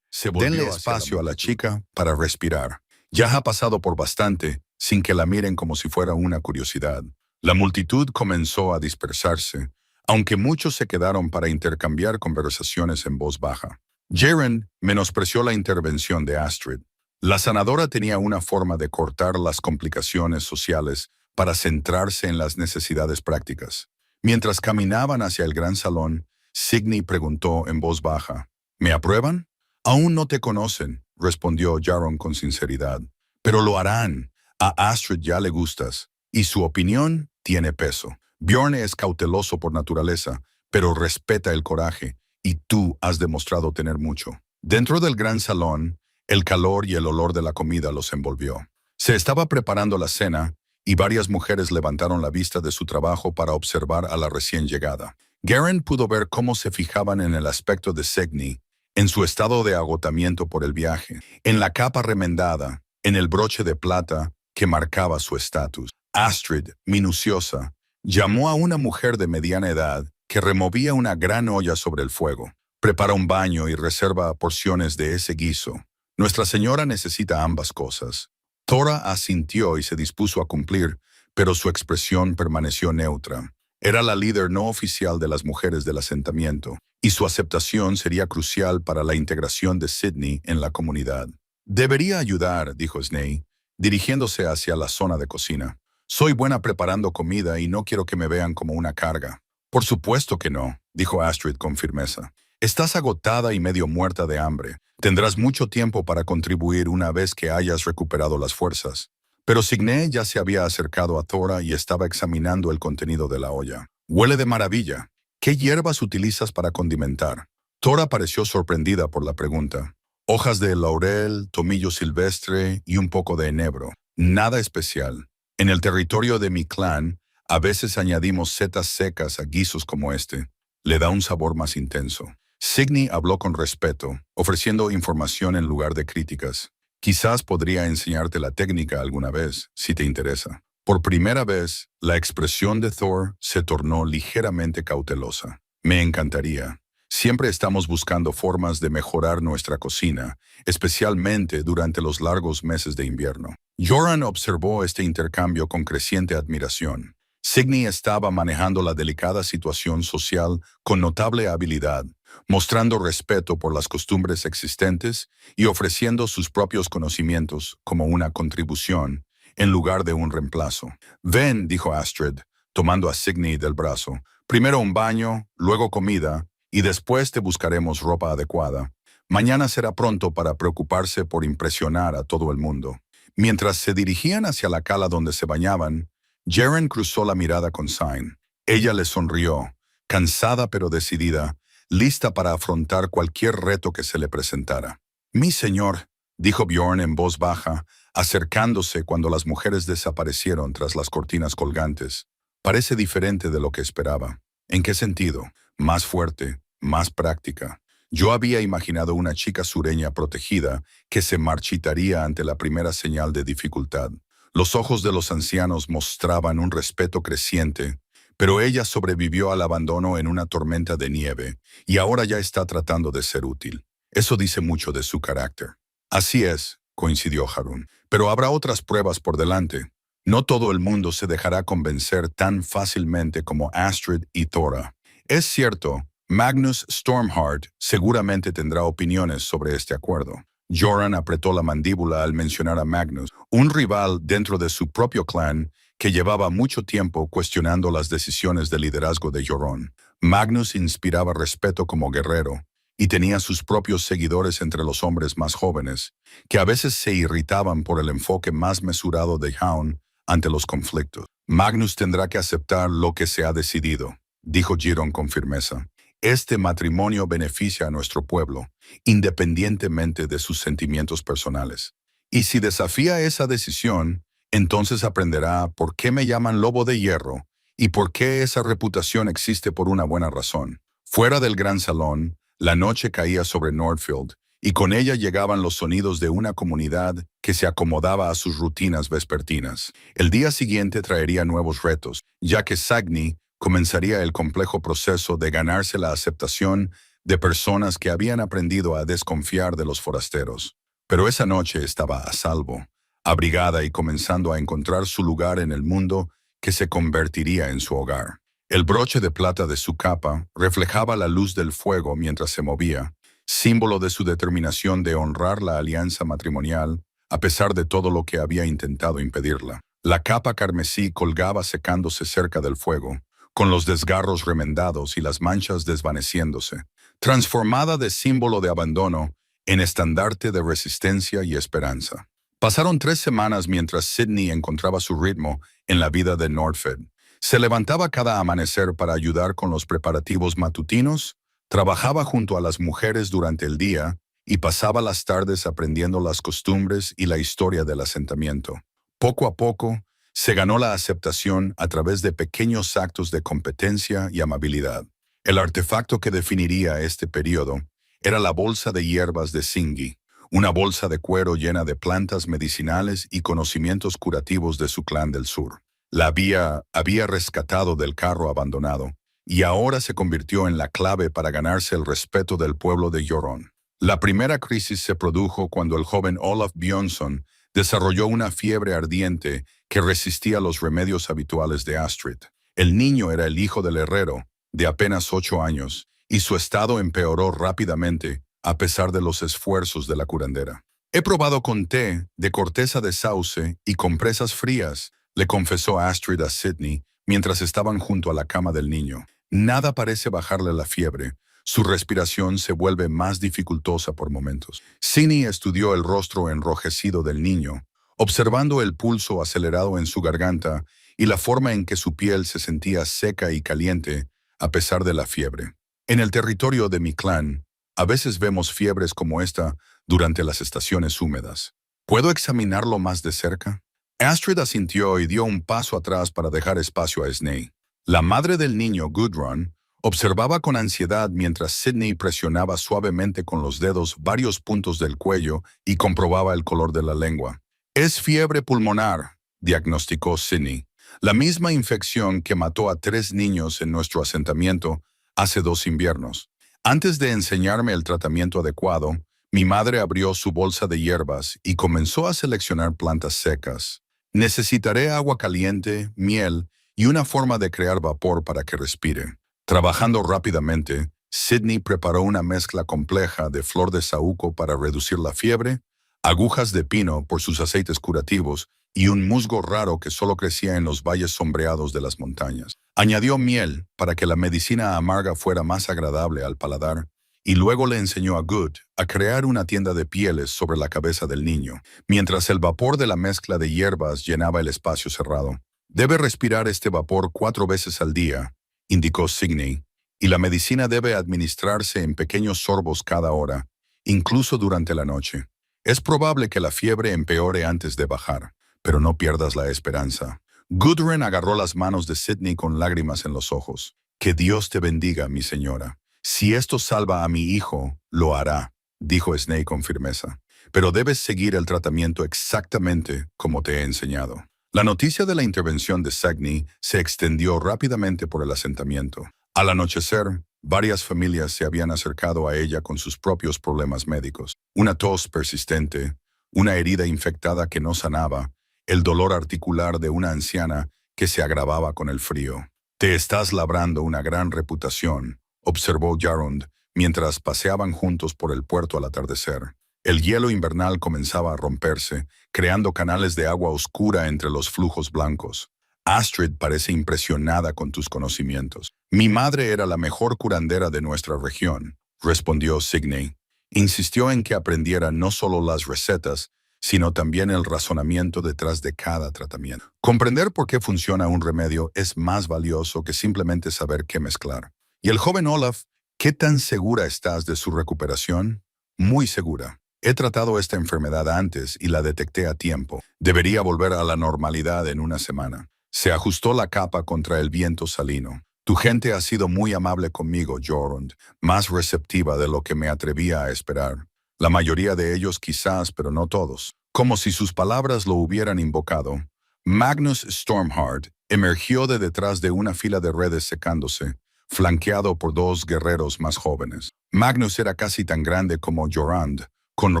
Denle espacio a la chica para respirar. Ya ha pasado por bastante, sin que la miren como si fuera una curiosidad. La multitud comenzó a dispersarse, aunque muchos se quedaron para intercambiar conversaciones en voz baja. Jaren menospreció la intervención de Astrid. La sanadora tenía una forma de cortar las complicaciones sociales para centrarse en las necesidades prácticas. Mientras caminaban hacia el gran salón, Signy preguntó en voz baja, ¿me aprueban? Aún no te conocen, respondió Jaron con sinceridad, pero lo harán. A Astrid ya le gustas, y su opinión tiene peso. Bjorn es cauteloso por naturaleza, pero respeta el coraje, y tú has demostrado tener mucho. Dentro del gran salón, el calor y el olor de la comida los envolvió. Se estaba preparando la cena, y varias mujeres levantaron la vista de su trabajo para observar a la recién llegada. Garen pudo ver cómo se fijaban en el aspecto de Signy, en su estado de agotamiento por el viaje, en la capa remendada, en el broche de plata que marcaba su estatus. Astrid, minuciosa, llamó a una mujer de mediana edad que removía una gran olla sobre el fuego. Prepara un baño y reserva porciones de ese guiso. Nuestra señora necesita ambas cosas. Thora asintió y se dispuso a cumplir, pero su expresión permaneció neutra. Era la líder no oficial de las mujeres del asentamiento, y su aceptación sería crucial para la integración de Sidney en la comunidad. Debería ayudar, dijo Sney, dirigiéndose hacia la zona de cocina. Soy buena preparando comida y no quiero que me vean como una carga. Por supuesto que no, dijo Astrid con firmeza. Estás agotada y medio muerta de hambre. Tendrás mucho tiempo para contribuir una vez que hayas recuperado las fuerzas. Pero Signe ya se había acercado a Thora y estaba examinando el contenido de la olla. Huele de maravilla. ¿Qué hierbas utilizas para condimentar? Thora pareció sorprendida por la pregunta. Hojas de laurel, tomillo silvestre y un poco de enebro. Nada especial. En el territorio de mi clan, a veces añadimos setas secas a guisos como este. Le da un sabor más intenso. Signy habló con respeto, ofreciendo información en lugar de críticas. Quizás podría enseñarte la técnica alguna vez, si te interesa. Por primera vez, la expresión de Thor se tornó ligeramente cautelosa. Me encantaría. Siempre estamos buscando formas de mejorar nuestra cocina, especialmente durante los largos meses de invierno. Joran observó este intercambio con creciente admiración. Signy estaba manejando la delicada situación social con notable habilidad, mostrando respeto por las costumbres existentes y ofreciendo sus propios conocimientos como una contribución, en lugar de un reemplazo. Ven, dijo Astrid, tomando a Signy del brazo. Primero un baño, luego comida, y después te buscaremos ropa adecuada. Mañana será pronto para preocuparse por impresionar a todo el mundo. Mientras se dirigían hacia la cala donde se bañaban, Jaren cruzó la mirada con Sign. Ella le sonrió, cansada pero decidida, lista para afrontar cualquier reto que se le presentara. «Mi señor», dijo Bjorn en voz baja, acercándose cuando las mujeres desaparecieron tras las cortinas colgantes. «Parece diferente de lo que esperaba». «¿En qué sentido?» «Más fuerte, más práctica». Yo había imaginado una chica sureña protegida que se marchitaría ante la primera señal de dificultad. Los ojos de los ancianos mostraban un respeto creciente, pero ella sobrevivió al abandono en una tormenta de nieve y ahora ya está tratando de ser útil. Eso dice mucho de su carácter. Así es, coincidió Harun, pero habrá otras pruebas por delante. No todo el mundo se dejará convencer tan fácilmente como Astrid y Thora. Es cierto, Magnus Stormheart seguramente tendrá opiniones sobre este acuerdo. Joran apretó la mandíbula al mencionar a Magnus, un rival dentro de su propio clan que llevaba mucho tiempo cuestionando las decisiones de liderazgo de Joran. Magnus inspiraba respeto como guerrero y tenía sus propios seguidores entre los hombres más jóvenes, que a veces se irritaban por el enfoque más mesurado de Hound ante los conflictos. Magnus tendrá que aceptar lo que se ha decidido, dijo Giron con firmeza. Este matrimonio beneficia a nuestro pueblo, independientemente de sus sentimientos personales. Y si desafía esa decisión, entonces aprenderá por qué me llaman Lobo de Hierro y por qué esa reputación existe por una buena razón. Fuera del gran salón, la noche caía sobre Northfield, y con ella llegaban los sonidos de una comunidad que se acomodaba a sus rutinas vespertinas. El día siguiente traería nuevos retos, ya que Sagni comenzaría el complejo proceso de ganarse la aceptación de personas que habían aprendido a desconfiar de los forasteros. Pero esa noche estaba a salvo, abrigada y comenzando a encontrar su lugar en el mundo que se convertiría en su hogar. El broche de plata de su capa reflejaba la luz del fuego mientras se movía, símbolo de su determinación de honrar la alianza matrimonial a pesar de todo lo que había intentado impedirla. La capa carmesí colgaba secándose cerca del fuego, con los desgarros remendados y las manchas desvaneciéndose, transformada de símbolo de abandono en estandarte de resistencia y esperanza. Pasaron 3 semanas mientras Sydney encontraba su ritmo en la vida de Northfield. Se levantaba cada amanecer para ayudar con los preparativos matutinos, trabajaba junto a las mujeres durante el día y pasaba las tardes aprendiendo las costumbres y la historia del asentamiento. Poco a poco, se ganó la aceptación a través de pequeños actos de competencia y amabilidad. El artefacto que definiría este periodo era la bolsa de hierbas de Singi, una bolsa de cuero llena de plantas medicinales y conocimientos curativos de su clan del sur. La había rescatado del carro abandonado y ahora se convirtió en la clave para ganarse el respeto del pueblo de Joran. La primera crisis se produjo cuando el joven Olaf Björnsson desarrolló una fiebre ardiente que resistía los remedios habituales de Astrid. El niño era el hijo del herrero, de apenas 8 años, y su estado empeoró rápidamente a pesar de los esfuerzos de la curandera. He probado con té de corteza de sauce y compresas frías, le confesó Astrid a Sydney mientras estaban junto a la cama del niño. Nada parece bajarle la fiebre. Su respiración se vuelve más dificultosa por momentos. Sydney estudió el rostro enrojecido del niño, observando el pulso acelerado en su garganta y la forma en que su piel se sentía seca y caliente a pesar de la fiebre. En el territorio de mi clan, a veces vemos fiebres como esta durante las estaciones húmedas. ¿Puedo examinarlo más de cerca? Astrid asintió y dio un paso atrás para dejar espacio a Sney. La madre del niño, Gudrun, observaba con ansiedad mientras Sydney presionaba suavemente con los dedos varios puntos del cuello y comprobaba el color de la lengua. Es fiebre pulmonar, diagnosticó Sydney. La misma infección que mató a 3 niños en nuestro asentamiento hace 2 inviernos. Antes de enseñarme el tratamiento adecuado, mi madre abrió su bolsa de hierbas y comenzó a seleccionar plantas secas. Necesitaré agua caliente, miel y una forma de crear vapor para que respire. Trabajando rápidamente, Sydney preparó una mezcla compleja de flor de saúco para reducir la fiebre, agujas de pino por sus aceites curativos y un musgo raro que solo crecía en los valles sombreados de las montañas. Añadió miel para que la medicina amarga fuera más agradable al paladar y luego le enseñó a Good a crear una tienda de pieles sobre la cabeza del niño, mientras el vapor de la mezcla de hierbas llenaba el espacio cerrado. Debe respirar este vapor 4 veces al día, indicó Sydney, y la medicina debe administrarse en pequeños sorbos cada hora, incluso durante la noche. Es probable que la fiebre empeore antes de bajar, pero no pierdas la esperanza. Gudrun agarró las manos de Sydney con lágrimas en los ojos. Que Dios te bendiga, mi señora. Si esto salva a mi hijo, lo hará, dijo Snake con firmeza. Pero debes seguir el tratamiento exactamente como te he enseñado. La noticia de la intervención de Sagni se extendió rápidamente por el asentamiento. Al anochecer, varias familias se habían acercado a ella con sus propios problemas médicos. Una tos persistente, una herida infectada que no sanaba, el dolor articular de una anciana que se agravaba con el frío. Te estás labrando una gran reputación, observó Jarund, mientras paseaban juntos por el puerto al atardecer. El hielo invernal comenzaba a romperse, creando canales de agua oscura entre los flujos blancos. Astrid parece impresionada con tus conocimientos. Mi madre era la mejor curandera de nuestra región, respondió Signe. Insistió en que aprendiera no solo las recetas, sino también el razonamiento detrás de cada tratamiento. Comprender por qué funciona un remedio es más valioso que simplemente saber qué mezclar. ¿Y el joven Olaf, qué tan segura estás de su recuperación? Muy segura. He tratado esta enfermedad antes y la detecté a tiempo. Debería volver a la normalidad en una semana. Se ajustó la capa contra el viento salino. Tu gente ha sido muy amable conmigo, Jorund, más receptiva de lo que me atrevía a esperar. La mayoría de ellos quizás, pero no todos. Como si sus palabras lo hubieran invocado. Magnus Stormheart emergió de detrás de una fila de redes secándose, flanqueado por dos guerreros más jóvenes. Magnus era casi tan grande como Jorund, con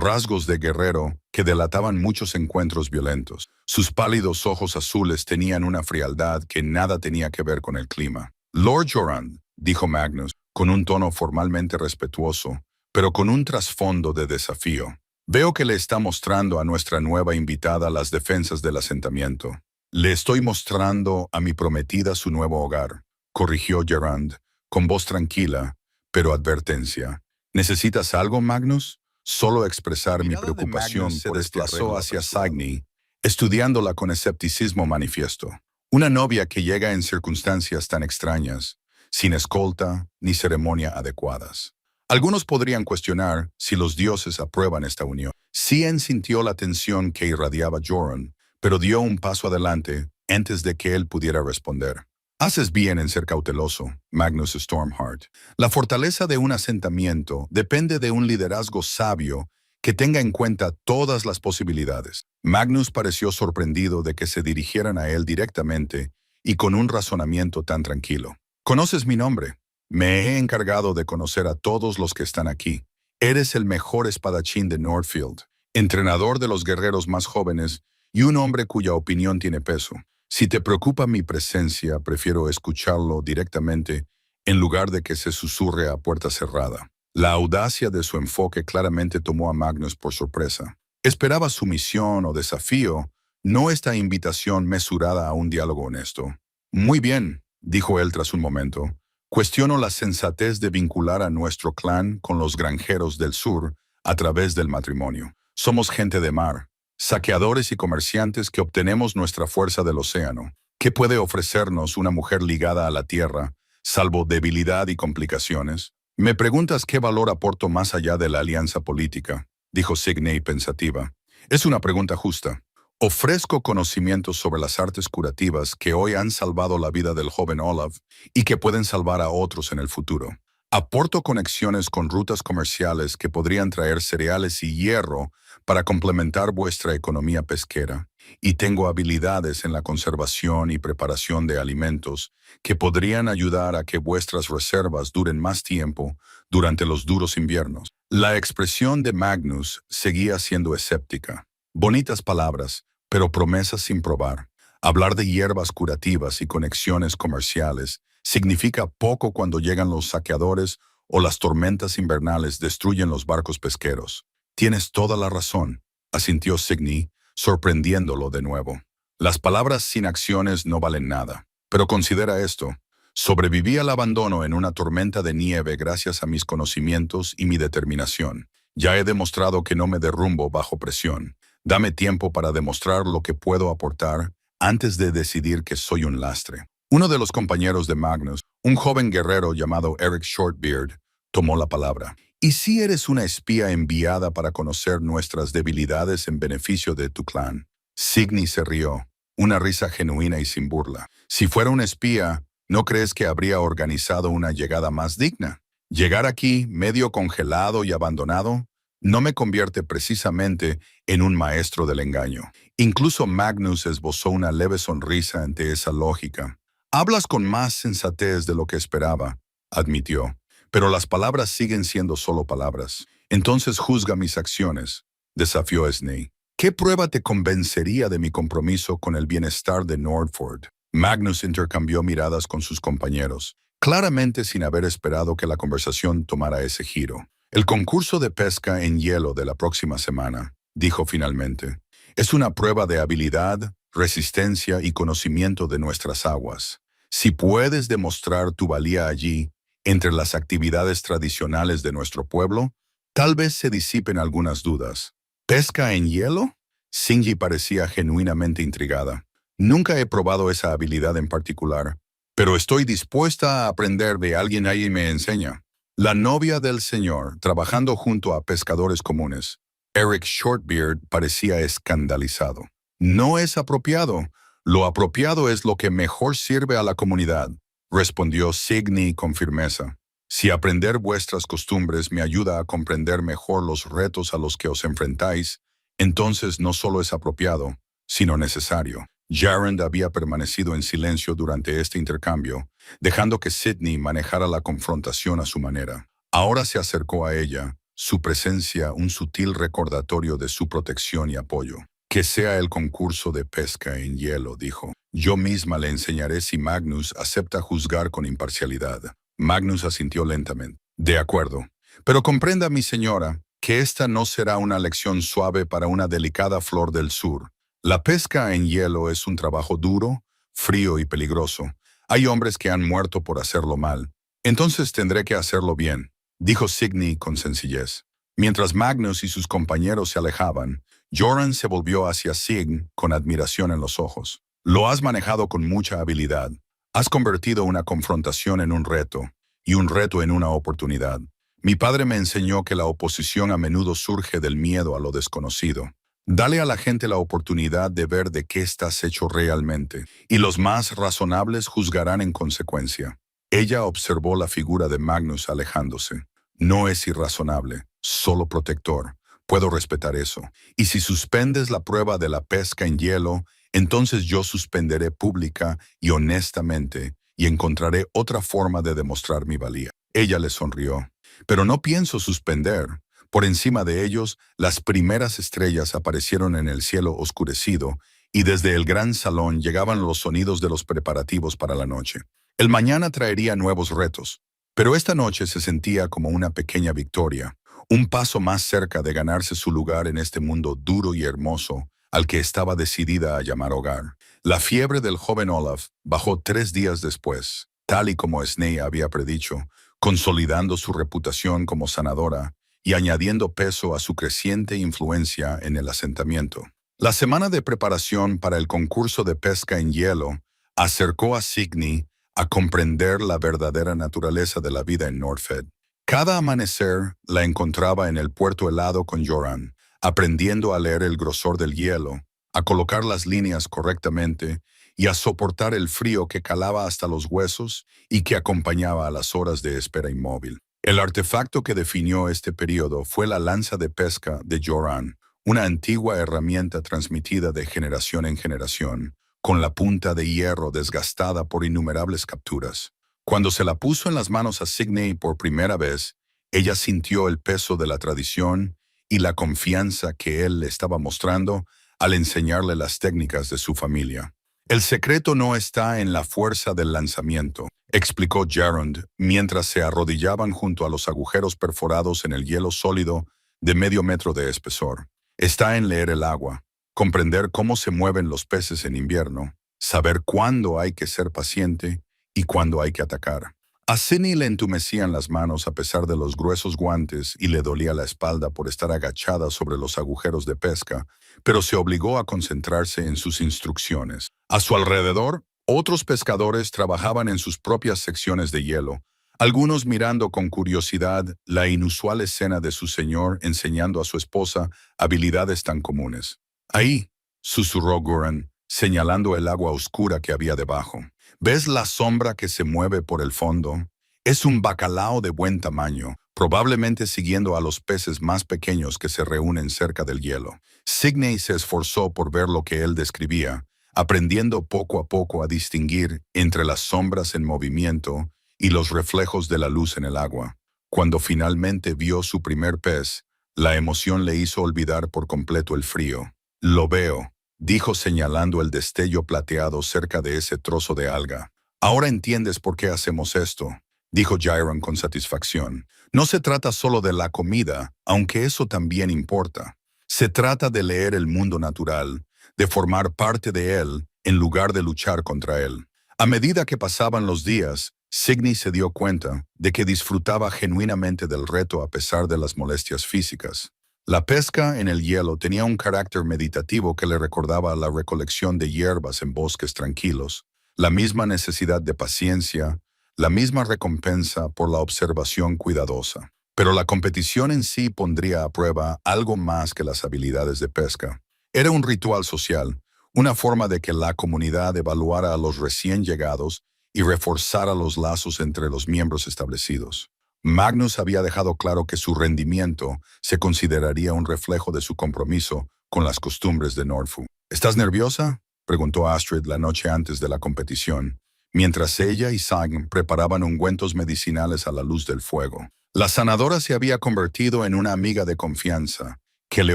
rasgos de guerrero que delataban muchos encuentros violentos. Sus pálidos ojos azules tenían una frialdad que nada tenía que ver con el clima. Lord Jorund, dijo Magnus, con un tono formalmente respetuoso, pero con un trasfondo de desafío. Veo que le está mostrando a nuestra nueva invitada las defensas del asentamiento. Le estoy mostrando a mi prometida su nuevo hogar, corrigió Jorund, con voz tranquila, pero advertencia. ¿Necesitas algo, Magnus? Solo expresar mi preocupación se desplazó hacia Signe, estudiándola con escepticismo manifiesto. Una novia que llega en circunstancias tan extrañas, sin escolta ni ceremonia adecuadas. Algunos podrían cuestionar si los dioses aprueban esta unión. Cien sintió la tensión que irradiaba Jorund, pero dio un paso adelante antes de que él pudiera responder. Haces bien en ser cauteloso, Magnus Stormheart. La fortaleza de un asentamiento depende de un liderazgo sabio que tenga en cuenta todas las posibilidades. Magnus pareció sorprendido de que se dirigieran a él directamente y con un razonamiento tan tranquilo. ¿Conoces mi nombre? Me he encargado de conocer a todos los que están aquí. Eres el mejor espadachín de Northfield, entrenador de los guerreros más jóvenes y un hombre cuya opinión tiene peso. Si te preocupa mi presencia, prefiero escucharlo directamente en lugar de que se susurre a puerta cerrada. La audacia de su enfoque claramente tomó a Magnus por sorpresa. Esperaba sumisión o desafío, no esta invitación mesurada a un diálogo honesto. Muy bien, dijo él tras un momento. Cuestiono la sensatez de vincular a nuestro clan con los granjeros del sur a través del matrimonio. Somos gente de mar, saqueadores y comerciantes que obtenemos nuestra fuerza del océano. ¿Qué puede ofrecernos una mujer ligada a la tierra, salvo debilidad y complicaciones? Me preguntas qué valor aporto más allá de la alianza política, dijo Signe pensativa. Es una pregunta justa. Ofrezco conocimientos sobre las artes curativas que hoy han salvado la vida del joven Olaf y que pueden salvar a otros en el futuro. Aporto conexiones con rutas comerciales que podrían traer cereales y hierro para complementar vuestra economía pesquera. Y tengo habilidades en la conservación y preparación de alimentos que podrían ayudar a que vuestras reservas duren más tiempo durante los duros inviernos. La expresión de Magnus seguía siendo escéptica. Bonitas palabras, pero promesas sin probar. Hablar de hierbas curativas y conexiones comerciales significa poco cuando llegan los saqueadores o las tormentas invernales destruyen los barcos pesqueros. Tienes toda la razón, asintió Signe, sorprendiéndolo de nuevo. Las palabras sin acciones no valen nada. Pero considera esto. Sobreviví al abandono en una tormenta de nieve gracias a mis conocimientos y mi determinación. Ya he demostrado que no me derrumbo bajo presión. Dame tiempo para demostrar lo que puedo aportar antes de decidir que soy un lastre. Uno de los compañeros de Magnus, un joven guerrero llamado Eric Shortbeard, tomó la palabra. ¿Y si eres una espía enviada para conocer nuestras debilidades en beneficio de tu clan? Signe se rió, una risa genuina y sin burla. Si fuera un espía, ¿no crees que habría organizado una llegada más digna? Llegar aquí, medio congelado y abandonado, no me convierte precisamente en un maestro del engaño. Incluso Magnus esbozó una leve sonrisa ante esa lógica. Hablas con más sensatez de lo que esperaba, admitió. Pero las palabras siguen siendo solo palabras. Entonces juzga mis acciones, desafió Signe. ¿Qué prueba te convencería de mi compromiso con el bienestar de Nordford? Magnus intercambió miradas con sus compañeros. claramente sin haber esperado que la conversación tomara ese giro. El concurso de pesca en hielo de la próxima semana, dijo finalmente, es una prueba de habilidad, resistencia y conocimiento de nuestras aguas. Si puedes demostrar tu valía allí, entre las actividades tradicionales de nuestro pueblo, tal vez se disipen algunas dudas. ¿Pesca en hielo? Shinji parecía genuinamente intrigada. Nunca he probado esa habilidad en particular, pero estoy dispuesta a aprender de alguien ahí me enseña. La novia del señor, trabajando junto a pescadores comunes, Eric Shortbeard, parecía escandalizado. No es apropiado. Lo apropiado es lo que mejor sirve a la comunidad, respondió Signy con firmeza. Si aprender vuestras costumbres me ayuda a comprender mejor los retos a los que os enfrentáis, entonces no solo es apropiado, sino necesario. Jarrand había permanecido en silencio durante este intercambio, dejando que Sydney manejara la confrontación a su manera. Ahora se acercó a ella, su presencia un sutil recordatorio de su protección y apoyo. Que sea el concurso de pesca en hielo, dijo. Yo misma le enseñaré si Magnus acepta juzgar con imparcialidad. Magnus asintió lentamente. De acuerdo. Pero comprenda, mi señora, que esta no será una lección suave para una delicada flor del sur. La pesca en hielo es un trabajo duro, frío y peligroso. Hay hombres que han muerto por hacerlo mal. Entonces tendré que hacerlo bien, dijo Signy con sencillez. Mientras Magnus y sus compañeros se alejaban, Joran se volvió hacia Sign con admiración en los ojos. Lo has manejado con mucha habilidad. Has convertido una confrontación en un reto, y un reto en una oportunidad. Mi padre me enseñó que la oposición a menudo surge del miedo a lo desconocido. Dale a la gente la oportunidad de ver de qué estás hecho realmente, y los más razonables juzgarán en consecuencia. Ella observó la figura de Magnus alejándose. No es irrazonable, solo protector. Puedo respetar eso. Y si suspendes la prueba de la pesca en hielo, entonces yo suspenderé pública y honestamente y encontraré otra forma de demostrar mi valía. Ella le sonrió. Pero no pienso suspender. Por encima de ellos, las primeras estrellas aparecieron en el cielo oscurecido y desde el gran salón llegaban los sonidos de los preparativos para la noche. El mañana traería nuevos retos, pero esta noche se sentía como una pequeña victoria, un paso más cerca de ganarse su lugar en este mundo duro y hermoso al que estaba decidida a llamar hogar. La fiebre del joven Olaf bajó 3 días después, tal y como Sney había predicho, consolidando su reputación como sanadora y añadiendo peso a su creciente influencia en el asentamiento. La semana de preparación para el concurso de pesca en hielo acercó a Signy a comprender la verdadera naturaleza de la vida en Nordfed. Cada amanecer la encontraba en el puerto helado con Joran, aprendiendo a leer el grosor del hielo, a colocar las líneas correctamente y a soportar el frío que calaba hasta los huesos y que acompañaba a las horas de espera inmóvil. El artefacto que definió este periodo fue la lanza de pesca de Joran, una antigua herramienta transmitida de generación en generación, con la punta de hierro desgastada por innumerables capturas. Cuando se la puso en las manos a Signy por primera vez, ella sintió el peso de la tradición y la confianza que él le estaba mostrando al enseñarle las técnicas de su familia. El secreto no está en la fuerza del lanzamiento, explicó Jarrand mientras se arrodillaban junto a los agujeros perforados en el hielo sólido de medio metro de espesor. Está en leer el agua, comprender cómo se mueven los peces en invierno, saber cuándo hay que ser paciente y cuándo hay que atacar. A Sidney le entumecían las manos a pesar de los gruesos guantes y le dolía la espalda por estar agachada sobre los agujeros de pesca, pero se obligó a concentrarse en sus instrucciones. A su alrededor, otros pescadores trabajaban en sus propias secciones de hielo, algunos mirando con curiosidad la inusual escena de su señor enseñando a su esposa habilidades tan comunes. Ahí, susurró Goran, señalando el agua oscura que había debajo. ¿Ves la sombra que se mueve por el fondo? Es un bacalao de buen tamaño, probablemente siguiendo a los peces más pequeños que se reúnen cerca del hielo. Sidney se esforzó por ver lo que él describía, aprendiendo poco a poco a distinguir entre las sombras en movimiento y los reflejos de la luz en el agua. Cuando finalmente vio su primer pez, la emoción le hizo olvidar por completo el frío. Lo veo, dijo señalando el destello plateado cerca de ese trozo de alga. Ahora entiendes por qué hacemos esto, dijo Gyron con satisfacción. No se trata solo de la comida, aunque eso también importa. Se trata de leer el mundo natural, de formar parte de él en lugar de luchar contra él. A medida que pasaban los días, Signy se dio cuenta de que disfrutaba genuinamente del reto a pesar de las molestias físicas. La pesca en el hielo tenía un carácter meditativo que le recordaba la recolección de hierbas en bosques tranquilos, la misma necesidad de paciencia, la misma recompensa por la observación cuidadosa. Pero la competición en sí pondría a prueba algo más que las habilidades de pesca. Era un ritual social, una forma de que la comunidad evaluara a los recién llegados y reforzara los lazos entre los miembros establecidos. Magnus había dejado claro que su rendimiento se consideraría un reflejo de su compromiso con las costumbres de Nordfu. ¿Estás nerviosa?, preguntó Astrid la noche antes de la competición, mientras ella y Sign preparaban ungüentos medicinales a la luz del fuego. La sanadora se había convertido en una amiga de confianza, que le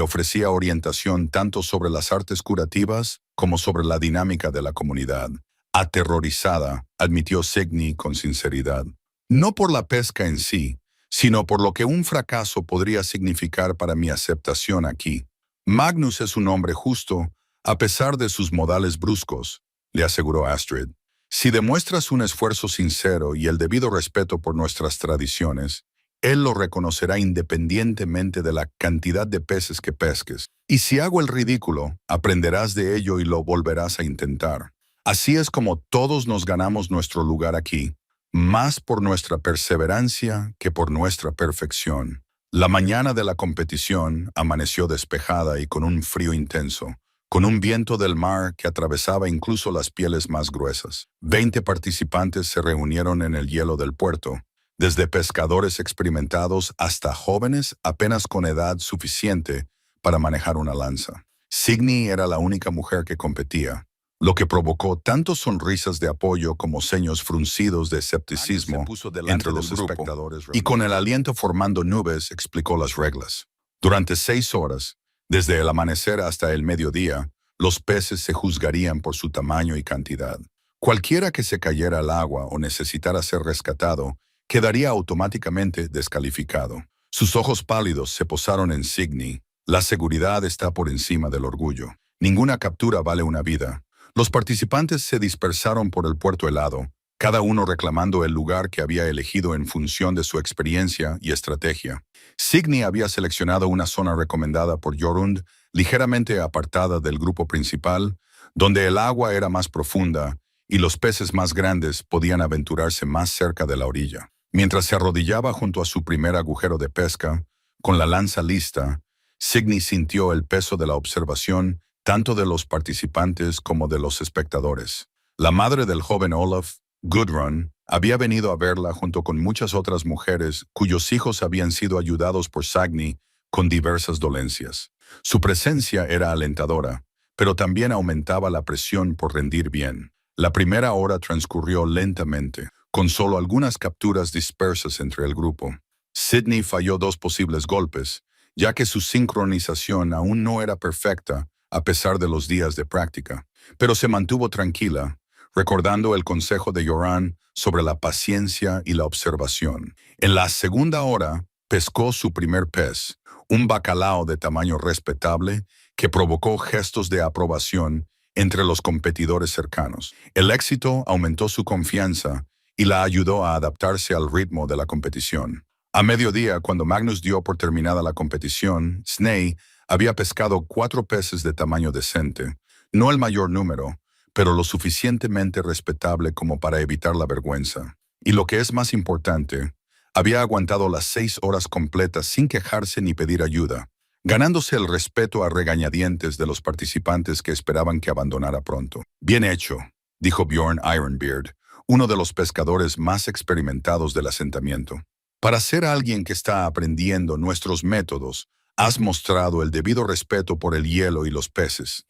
ofrecía orientación tanto sobre las artes curativas como sobre la dinámica de la comunidad. Aterrorizada, admitió Signy con sinceridad. No por la pesca en sí, sino por lo que un fracaso podría significar para mi aceptación aquí. Magnus es un hombre justo, a pesar de sus modales bruscos, le aseguró Astrid. Si demuestras un esfuerzo sincero y el debido respeto por nuestras tradiciones, él lo reconocerá independientemente de la cantidad de peces que pesques. Y si hago el ridículo, aprenderás de ello y lo volverás a intentar. Así es como todos nos ganamos nuestro lugar aquí, más por nuestra perseverancia que por nuestra perfección. La mañana de la competición amaneció despejada y con un frío intenso, con un viento del mar que atravesaba incluso las pieles más gruesas. 20 participantes se reunieron en el hielo del puerto, desde pescadores experimentados hasta jóvenes apenas con edad suficiente para manejar una lanza. Signy era la única mujer que competía, lo que provocó tanto sonrisas de apoyo como ceños fruncidos de escepticismo entre los espectadores, y con el aliento formando nubes explicó las reglas. Durante 6 horas, desde el amanecer hasta el mediodía, los peces se juzgarían por su tamaño y cantidad. Cualquiera que se cayera al agua o necesitara ser rescatado quedaría automáticamente descalificado. Sus ojos pálidos se posaron en Signy. La seguridad está por encima del orgullo. Ninguna captura vale una vida. Los participantes se dispersaron por el puerto helado, cada uno reclamando el lugar que había elegido en función de su experiencia y estrategia. Signy había seleccionado una zona recomendada por Jorund, ligeramente apartada del grupo principal, donde el agua era más profunda y los peces más grandes podían aventurarse más cerca de la orilla. Mientras se arrodillaba junto a su primer agujero de pesca, con la lanza lista, Signy sintió el peso de la observación tanto de los participantes como de los espectadores. La madre del joven Olaf, Gudrun, había venido a verla junto con muchas otras mujeres cuyos hijos habían sido ayudados por Signy con diversas dolencias. Su presencia era alentadora, pero también aumentaba la presión por rendir bien. La primera hora transcurrió lentamente, con solo algunas capturas dispersas entre el grupo. Signy falló 2 posibles golpes, ya que su sincronización aún no era perfecta a pesar de los días de práctica, pero se mantuvo tranquila, recordando el consejo de Yoran sobre la paciencia y la observación. En la segunda hora, pescó su primer pez, un bacalao de tamaño respetable que provocó gestos de aprobación entre los competidores cercanos. El éxito aumentó su confianza y la ayudó a adaptarse al ritmo de la competición. A mediodía, cuando Magnus dio por terminada la competición, Sney había pescado 4 peces de tamaño decente, no el mayor número, pero lo suficientemente respetable como para evitar la vergüenza. Y lo que es más importante, había aguantado las 6 horas completas sin quejarse ni pedir ayuda, ganándose el respeto a regañadientes de los participantes que esperaban que abandonara pronto. Bien hecho, dijo Bjorn Ironbeard, uno de los pescadores más experimentados del asentamiento. Para ser alguien que está aprendiendo nuestros métodos, has mostrado el debido respeto por el hielo y los peces.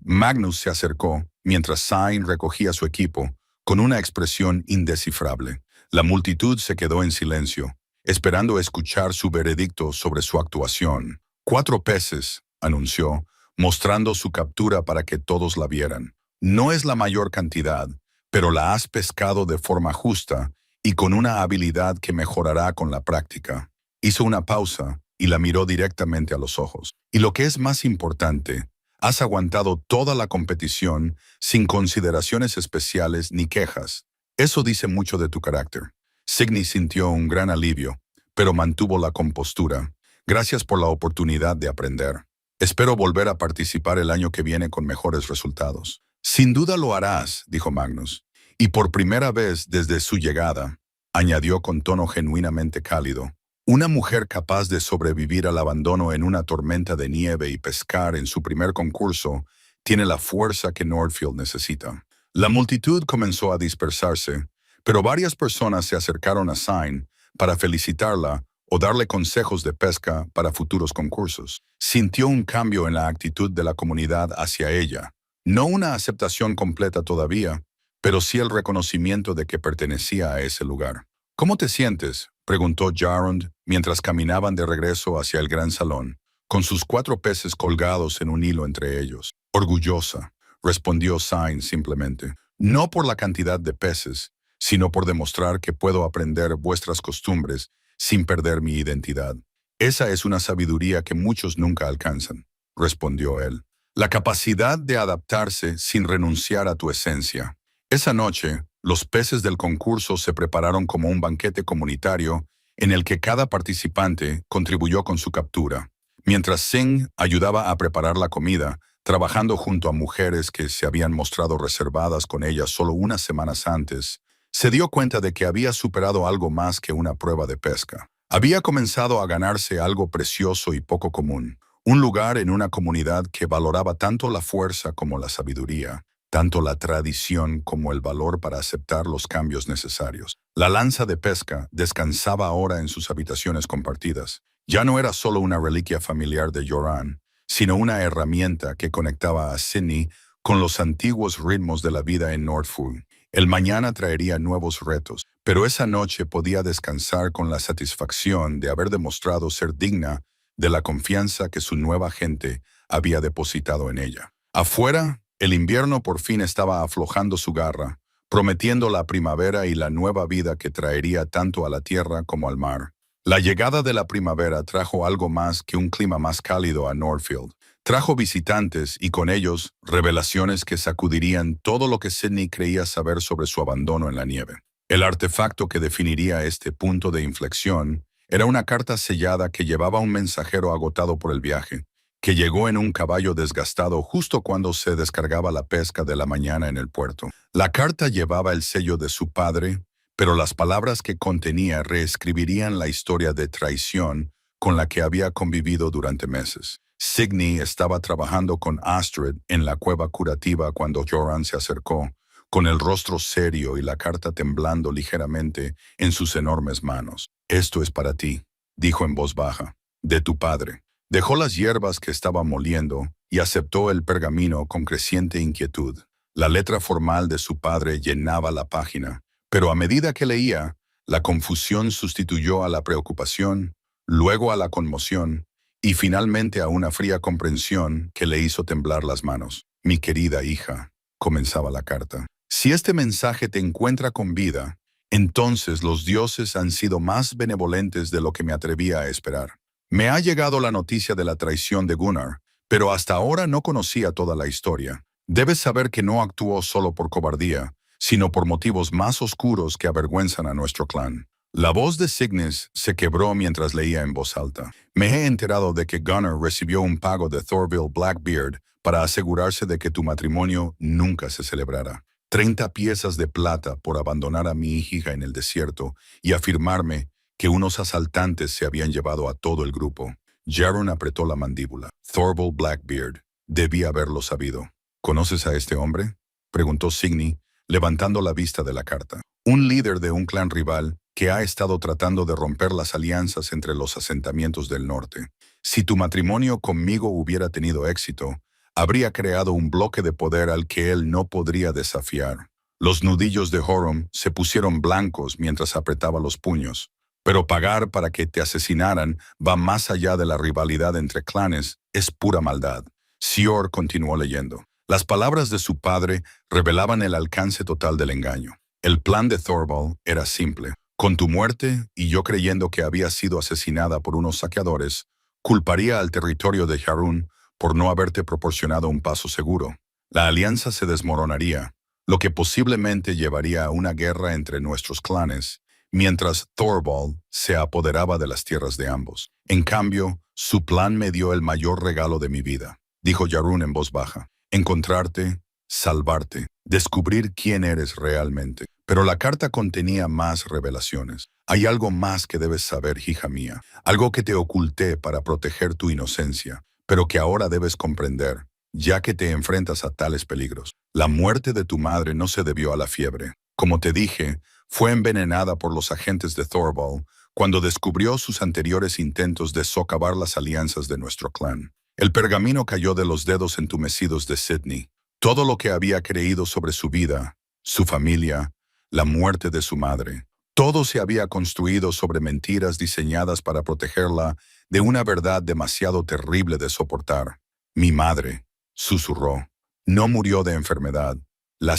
Magnus se acercó, mientras Sign recogía su equipo, con una expresión indescifrable. La multitud se quedó en silencio, esperando escuchar su veredicto sobre su actuación. 4 peces, anunció, mostrando su captura para que todos la vieran. No es la mayor cantidad, pero la has pescado de forma justa y con una habilidad que mejorará con la práctica. Hizo una pausa y la miró directamente a los ojos. Y lo que es más importante, has aguantado toda la competición sin consideraciones especiales ni quejas. Eso dice mucho de tu carácter. Signy sintió un gran alivio, pero mantuvo la compostura. Gracias por la oportunidad de aprender. Espero volver a participar el año que viene con mejores resultados. Sin duda lo harás, dijo Magnus. Y por primera vez desde su llegada, añadió con tono genuinamente cálido, una mujer capaz de sobrevivir al abandono en una tormenta de nieve y pescar en su primer concurso tiene la fuerza que Nordfield necesita. La multitud comenzó a dispersarse, pero varias personas se acercaron a Sign para felicitarla o darle consejos de pesca para futuros concursos. Sintió un cambio en la actitud de la comunidad hacia ella. No una aceptación completa todavía, pero sí el reconocimiento de que pertenecía a ese lugar. ¿Cómo te sientes?, preguntó Jarond mientras caminaban de regreso hacia el gran salón, con sus 4 peces colgados en un hilo entre ellos. Orgullosa, respondió Sign simplemente. No por la cantidad de peces, sino por demostrar que puedo aprender vuestras costumbres sin perder mi identidad. Esa es una sabiduría que muchos nunca alcanzan, respondió él. La capacidad de adaptarse sin renunciar a tu esencia. Esa noche, los peces del concurso se prepararon como un banquete comunitario en el que cada participante contribuyó con su captura, mientras Singh ayudaba a preparar la comida, trabajando junto a mujeres que se habían mostrado reservadas con ella solo unas semanas antes. Se dio cuenta de que había superado algo más que una prueba de pesca. Había comenzado a ganarse algo precioso y poco común, un lugar en una comunidad que valoraba tanto la fuerza como la sabiduría, tanto la tradición como el valor para aceptar los cambios necesarios. La lanza de pesca descansaba ahora en sus habitaciones compartidas. Ya no era solo una reliquia familiar de Joran, sino una herramienta que conectaba a Sidney con los antiguos ritmos de la vida en Nordfold. El mañana traería nuevos retos, pero esa noche podía descansar con la satisfacción de haber demostrado ser digna de la confianza que su nueva gente había depositado en ella. Afuera, el invierno por fin estaba aflojando su garra, prometiendo la primavera y la nueva vida que traería tanto a la tierra como al mar. La llegada de la primavera trajo algo más que un clima más cálido a Nordfield. Trajo visitantes y con ellos revelaciones que sacudirían todo lo que Sidney creía saber sobre su abandono en la nieve. El artefacto que definiría este punto de inflexión era una carta sellada que llevaba un mensajero agotado por el viaje, que llegó en un caballo desgastado justo cuando se descargaba la pesca de la mañana en el puerto. La carta llevaba el sello de su padre, pero las palabras que contenía reescribirían la historia de traición con la que había convivido durante meses. Signy estaba trabajando con Astrid en la cueva curativa cuando Joran se acercó, con el rostro serio y la carta temblando ligeramente en sus enormes manos. «Esto es para ti», dijo en voz baja, «de tu padre». Dejó las hierbas que estaba moliendo y aceptó el pergamino con creciente inquietud. La letra formal de su padre llenaba la página, pero a medida que leía, la confusión sustituyó a la preocupación, luego a la conmoción, y finalmente a una fría comprensión que le hizo temblar las manos. «Mi querida hija», comenzaba la carta, «si este mensaje te encuentra con vida, entonces los dioses han sido más benevolentes de lo que me atrevía a esperar. Me ha llegado la noticia de la traición de Gunnar, pero hasta ahora no conocía toda la historia. Debes saber que no actuó solo por cobardía, sino por motivos más oscuros que avergüenzan a nuestro clan». La voz de Cygnus se quebró mientras leía en voz alta. «Me he enterado de que Gunnar recibió un pago de Thorville Blackbeard para asegurarse de que tu matrimonio nunca se celebrara. 30 piezas de plata por abandonar a mi hija en el desierto y afirmarme que unos asaltantes se habían llevado a todo el grupo». Jaron apretó la mandíbula. Thorville Blackbeard. Debía haberlo sabido. «¿Conoces a este hombre?», preguntó Signy, levantando la vista de la carta. «Un líder de un clan rival que ha estado tratando de romper las alianzas entre los asentamientos del norte. Si tu matrimonio conmigo hubiera tenido éxito, habría creado un bloque de poder al que él no podría desafiar». Los nudillos de Horum se pusieron blancos mientras apretaba los puños. «Pero pagar para que te asesinaran va más allá de la rivalidad entre clanes, es pura maldad». Sior continuó leyendo. Las palabras de su padre revelaban el alcance total del engaño. El plan de Thorvald era simple. Con tu muerte, y yo creyendo que había sido asesinada por unos saqueadores, culparía al territorio de Harun por no haberte proporcionado un paso seguro. La alianza se desmoronaría, lo que posiblemente llevaría a una guerra entre nuestros clanes, mientras Thorvald se apoderaba de las tierras de ambos. En cambio, su plan me dio el mayor regalo de mi vida, dijo Jarun en voz baja. Encontrarte, salvarte, descubrir quién eres realmente. Pero la carta contenía más revelaciones. Hay algo más que debes saber, hija mía, algo que te oculté para proteger tu inocencia, pero que ahora debes comprender, ya que te enfrentas a tales peligros. La muerte de tu madre no se debió a la fiebre. Como te dije, fue envenenada por los agentes de Thorvald cuando descubrió sus anteriores intentos de socavar las alianzas de nuestro clan. El pergamino cayó de los dedos entumecidos de Sidney. Todo lo que había creído sobre su vida, su familia, la muerte de su madre, todo se había construido sobre mentiras diseñadas para protegerla de una verdad demasiado terrible de soportar. Mi madre, susurró, no murió de enfermedad. La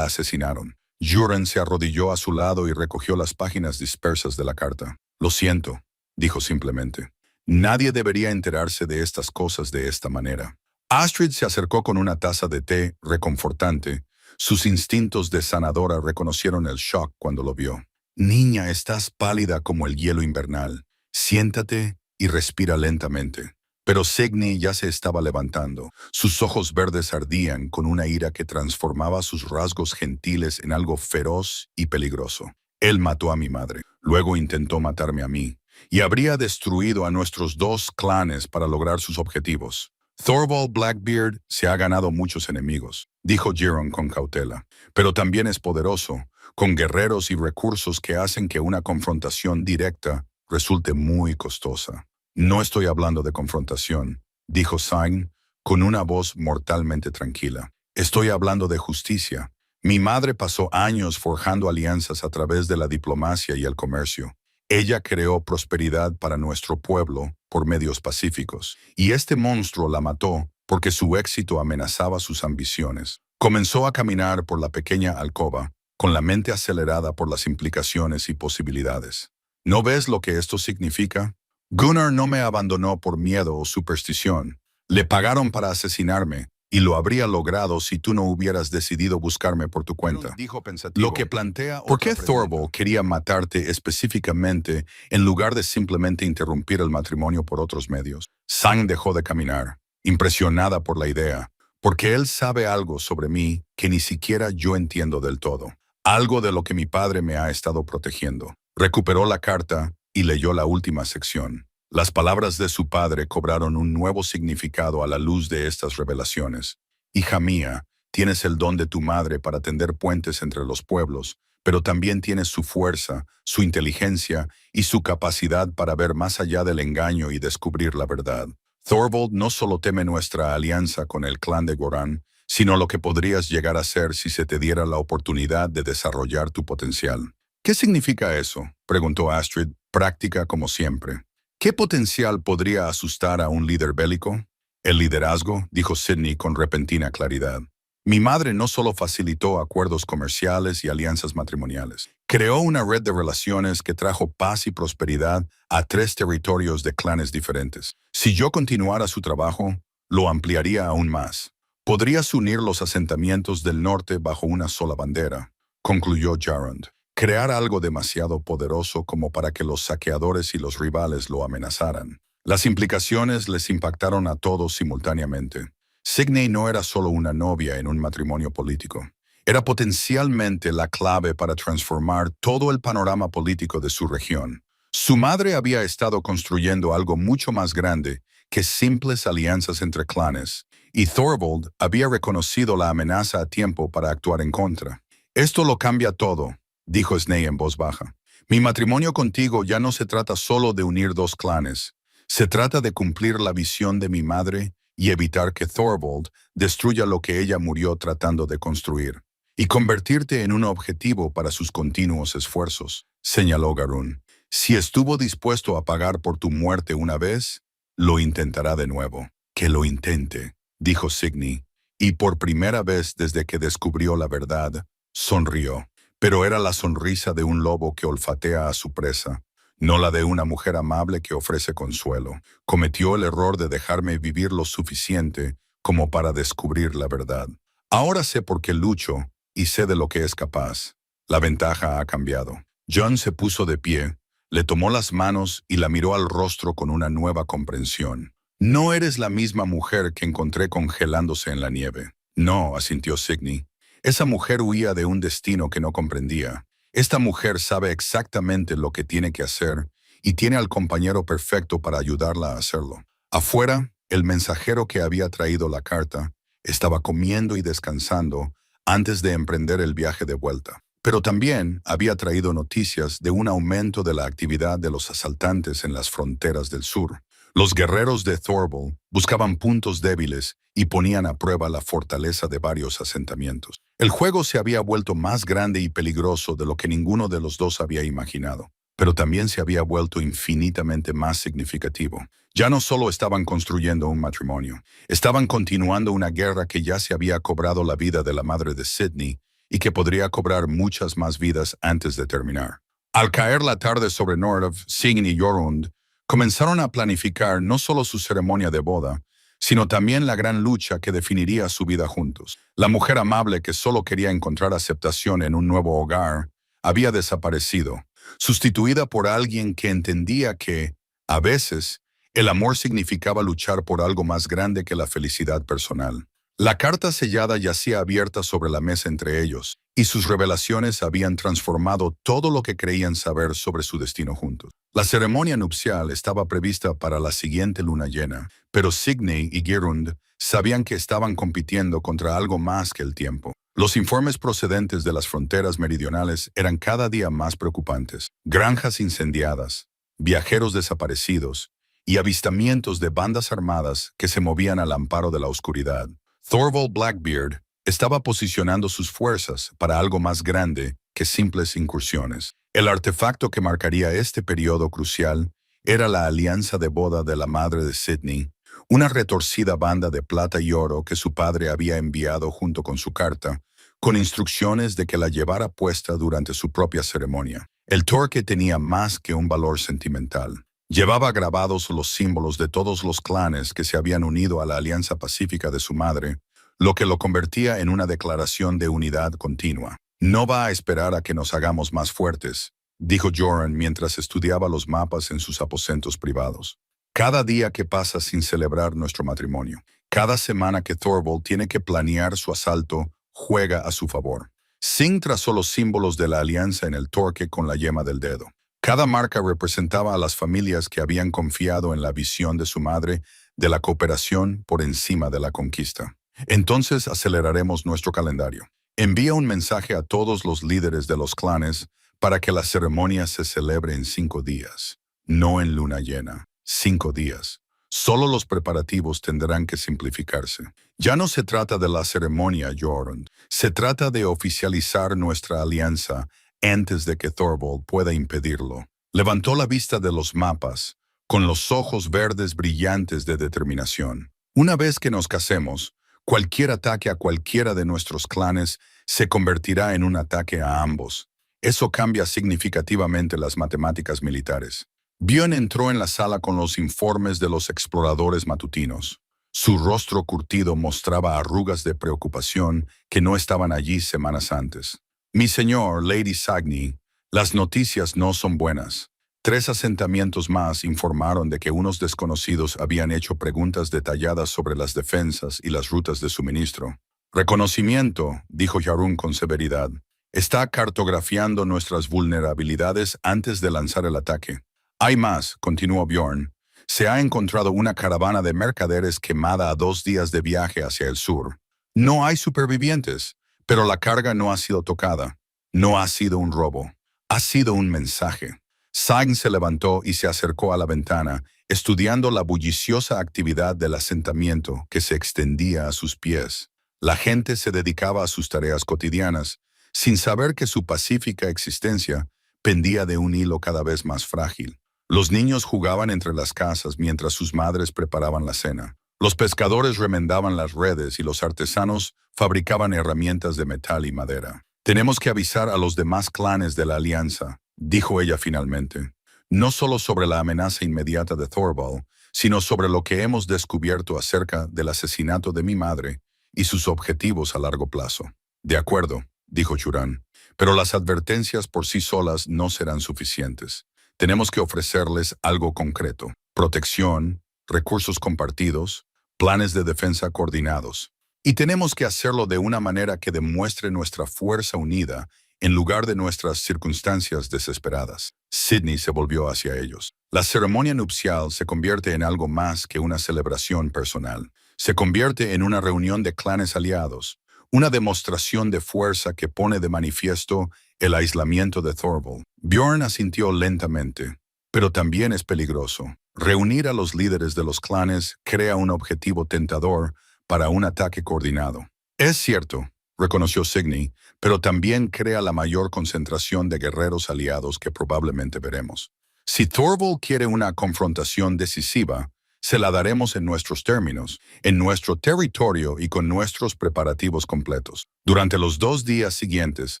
asesinaron. Juren se arrodilló a su lado y recogió las páginas dispersas de la carta. Lo siento, dijo simplemente. Nadie debería enterarse de estas cosas de esta manera. Astrid se acercó con una taza de té reconfortante. Sus instintos de sanadora reconocieron el shock cuando lo vio. Niña, estás pálida como el hielo invernal. Siéntate y respira lentamente. Pero Signy ya se estaba levantando. Sus ojos verdes ardían con una ira que transformaba sus rasgos gentiles en algo feroz y peligroso. Él mató a mi madre. Luego intentó matarme a mí. Y habría destruido a nuestros dos clanes para lograr sus objetivos. Thorvald Blackbeard se ha ganado muchos enemigos, dijo Giron con cautela, pero también es poderoso, con guerreros y recursos que hacen que una confrontación directa resulte muy costosa. No estoy hablando de confrontación, dijo Sign con una voz mortalmente tranquila. Estoy hablando de justicia. Mi madre pasó años forjando alianzas a través de la diplomacia y el comercio. Ella creó prosperidad para nuestro pueblo por medios pacíficos, y este monstruo la mató porque su éxito amenazaba sus ambiciones. Comenzó a caminar por la pequeña alcoba, con la mente acelerada por las implicaciones y posibilidades. ¿No ves lo que esto significa? Gunnar no me abandonó por miedo o superstición. Le pagaron para asesinarme, y lo habría logrado si tú no hubieras decidido buscarme por tu cuenta. Dijo pensativo. Lo que plantea ¿por qué Thorvald quería matarte específicamente en lugar de simplemente interrumpir el matrimonio por otros medios? Sang dejó de caminar, impresionada por la idea, porque él sabe algo sobre mí que ni siquiera yo entiendo del todo. Algo de lo que mi padre me ha estado protegiendo. Recuperó la carta y leyó la última sección. Las palabras de su padre cobraron un nuevo significado a la luz de estas revelaciones. Hija mía, tienes el don de tu madre para tender puentes entre los pueblos, pero también tienes su fuerza, su inteligencia y su capacidad para ver más allá del engaño y descubrir la verdad. Thorvald no solo teme nuestra alianza con el clan de Goran, sino lo que podrías llegar a ser si se te diera la oportunidad de desarrollar tu potencial. ¿Qué significa eso?, preguntó Astrid, práctica como siempre. ¿Qué potencial podría asustar a un líder bélico? El liderazgo, dijo Sidney con repentina claridad. Mi madre no solo facilitó acuerdos comerciales y alianzas matrimoniales, creó una red de relaciones que trajo paz y prosperidad a 3 territorios de clanes diferentes. Si yo continuara su trabajo, lo ampliaría aún más. Podrías unir los asentamientos del norte bajo una sola bandera, concluyó Jarund. Crear algo demasiado poderoso como para que los saqueadores y los rivales lo amenazaran. Las implicaciones les impactaron a todos simultáneamente. Signy no era solo una novia en un matrimonio político. Era potencialmente la clave para transformar todo el panorama político de su región. Su madre había estado construyendo algo mucho más grande que simples alianzas entre clanes, y Thorvald había reconocido la amenaza a tiempo para actuar en contra. Esto lo cambia todo, dijo Sney en voz baja. Mi matrimonio contigo ya no se trata solo de unir 2 clanes. Se trata de cumplir la visión de mi madre y evitar que Thorvald destruya lo que ella murió tratando de construir. Y convertirte en un objetivo para sus continuos esfuerzos, señaló Garún. Si estuvo dispuesto a pagar por tu muerte una vez, lo intentará de nuevo. Que lo intente, dijo Signy, y por primera vez desde que descubrió la verdad, sonrió. Pero era la sonrisa de un lobo que olfatea a su presa, no la de una mujer amable que ofrece consuelo. Cometió el error de dejarme vivir lo suficiente como para descubrir la verdad. Ahora sé por qué lucho y sé de lo que es capaz. La ventaja ha cambiado. John se puso de pie, le tomó las manos y la miró al rostro con una nueva comprensión. No eres la misma mujer que encontré congelándose en la nieve. No, asintió Signy. Esa mujer huía de un destino que no comprendía. Esta mujer sabe exactamente lo que tiene que hacer y tiene al compañero perfecto para ayudarla a hacerlo. Afuera, el mensajero que había traído la carta estaba comiendo y descansando antes de emprender el viaje de vuelta. Pero también había traído noticias de un aumento de la actividad de los asaltantes en las fronteras del sur. Los guerreros de Thorvald buscaban puntos débiles y ponían a prueba la fortaleza de varios asentamientos. El juego se había vuelto más grande y peligroso de lo que ninguno de los dos había imaginado, pero también se había vuelto infinitamente más significativo. Ya no solo estaban construyendo un matrimonio, estaban continuando una guerra que ya se había cobrado la vida de la madre de Sidney y que podría cobrar muchas más vidas antes de terminar. Al caer la tarde sobre Nordov, Sigyn y Jorund comenzaron a planificar no solo su ceremonia de boda, sino también la gran lucha que definiría su vida juntos. La mujer amable que solo quería encontrar aceptación en un nuevo hogar había desaparecido, sustituida por alguien que entendía que, a veces, el amor significaba luchar por algo más grande que la felicidad personal. La carta sellada yacía abierta sobre la mesa entre ellos, y sus revelaciones habían transformado todo lo que creían saber sobre su destino juntos. La ceremonia nupcial estaba prevista para la siguiente luna llena, pero Signy y Gyrund sabían que estaban compitiendo contra algo más que el tiempo. Los informes procedentes de las fronteras meridionales eran cada día más preocupantes. Granjas incendiadas, viajeros desaparecidos y avistamientos de bandas armadas que se movían al amparo de la oscuridad. Thorvald Blackbeard estaba posicionando sus fuerzas para algo más grande que simples incursiones. El artefacto que marcaría este periodo crucial era la alianza de boda de la madre de Sidney, una retorcida banda de plata y oro que su padre había enviado junto con su carta, con instrucciones de que la llevara puesta durante su propia ceremonia. El torque tenía más que un valor sentimental. Llevaba grabados los símbolos de todos los clanes que se habían unido a la alianza pacífica de su madre, lo que lo convertía en una declaración de unidad continua. «No va a esperar a que nos hagamos más fuertes», dijo Joran mientras estudiaba los mapas en sus aposentos privados. «Cada día que pasa sin celebrar nuestro matrimonio, cada semana que Thorvald tiene que planear su asalto, juega a su favor». Singh trazó los símbolos de la alianza en el torque con la yema del dedo. Cada marca representaba a las familias que habían confiado en la visión de su madre de la cooperación por encima de la conquista. «Entonces aceleraremos nuestro calendario. Envía un mensaje a todos los líderes de los clanes para que la ceremonia se celebre en 5 días, no en luna llena. 5 días. Solo los preparativos tendrán que simplificarse. Ya no se trata de la ceremonia, Jorund. Se trata de oficializar nuestra alianza antes de que Thorvald pueda impedirlo». Levantó la vista de los mapas, con los ojos verdes brillantes de determinación. «Una vez que nos casemos, cualquier ataque a cualquiera de nuestros clanes se convertirá en un ataque a ambos. Eso cambia significativamente las matemáticas militares». Bjorn entró en la sala con los informes de los exploradores matutinos. Su rostro curtido mostraba arrugas de preocupación que no estaban allí semanas antes. «Mi señor, Lady Sagny, las noticias no son buenas. 3 asentamientos más informaron de que unos desconocidos habían hecho preguntas detalladas sobre las defensas y las rutas de suministro». «Reconocimiento», dijo Jarun con severidad. «Está cartografiando nuestras vulnerabilidades antes de lanzar el ataque». «Hay más», continuó Bjorn. «Se ha encontrado una caravana de mercaderes quemada a 2 días de viaje hacia el sur. No hay supervivientes, pero la carga no ha sido tocada. No ha sido un robo. Ha sido un mensaje». Sigyn se levantó y se acercó a la ventana, estudiando la bulliciosa actividad del asentamiento que se extendía a sus pies. La gente se dedicaba a sus tareas cotidianas, sin saber que su pacífica existencia pendía de un hilo cada vez más frágil. Los niños jugaban entre las casas mientras sus madres preparaban la cena. Los pescadores remendaban las redes y los artesanos fabricaban herramientas de metal y madera. Tenemos que avisar a los demás clanes de la alianza, dijo ella finalmente, no solo sobre la amenaza inmediata de Thorvald, sino sobre lo que hemos descubierto acerca del asesinato de mi madre y sus objetivos a largo plazo. De acuerdo, dijo Churan, pero las advertencias por sí solas no serán suficientes. Tenemos que ofrecerles algo concreto: protección, recursos compartidos, planes de defensa coordinados. Y tenemos que hacerlo de una manera que demuestre nuestra fuerza unida en lugar de nuestras circunstancias desesperadas. Sidney se volvió hacia ellos. La ceremonia nupcial se convierte en algo más que una celebración personal. Se convierte en una reunión de clanes aliados, una demostración de fuerza que pone de manifiesto el aislamiento de Thorvald. Bjorn asintió lentamente, pero también es peligroso. Reunir a los líderes de los clanes crea un objetivo tentador para un ataque coordinado. Es cierto, reconoció Signy, pero también crea la mayor concentración de guerreros aliados que probablemente veremos. Si Thorvald quiere una confrontación decisiva, se la daremos en nuestros términos, en nuestro territorio y con nuestros preparativos completos. Durante los 2 días siguientes,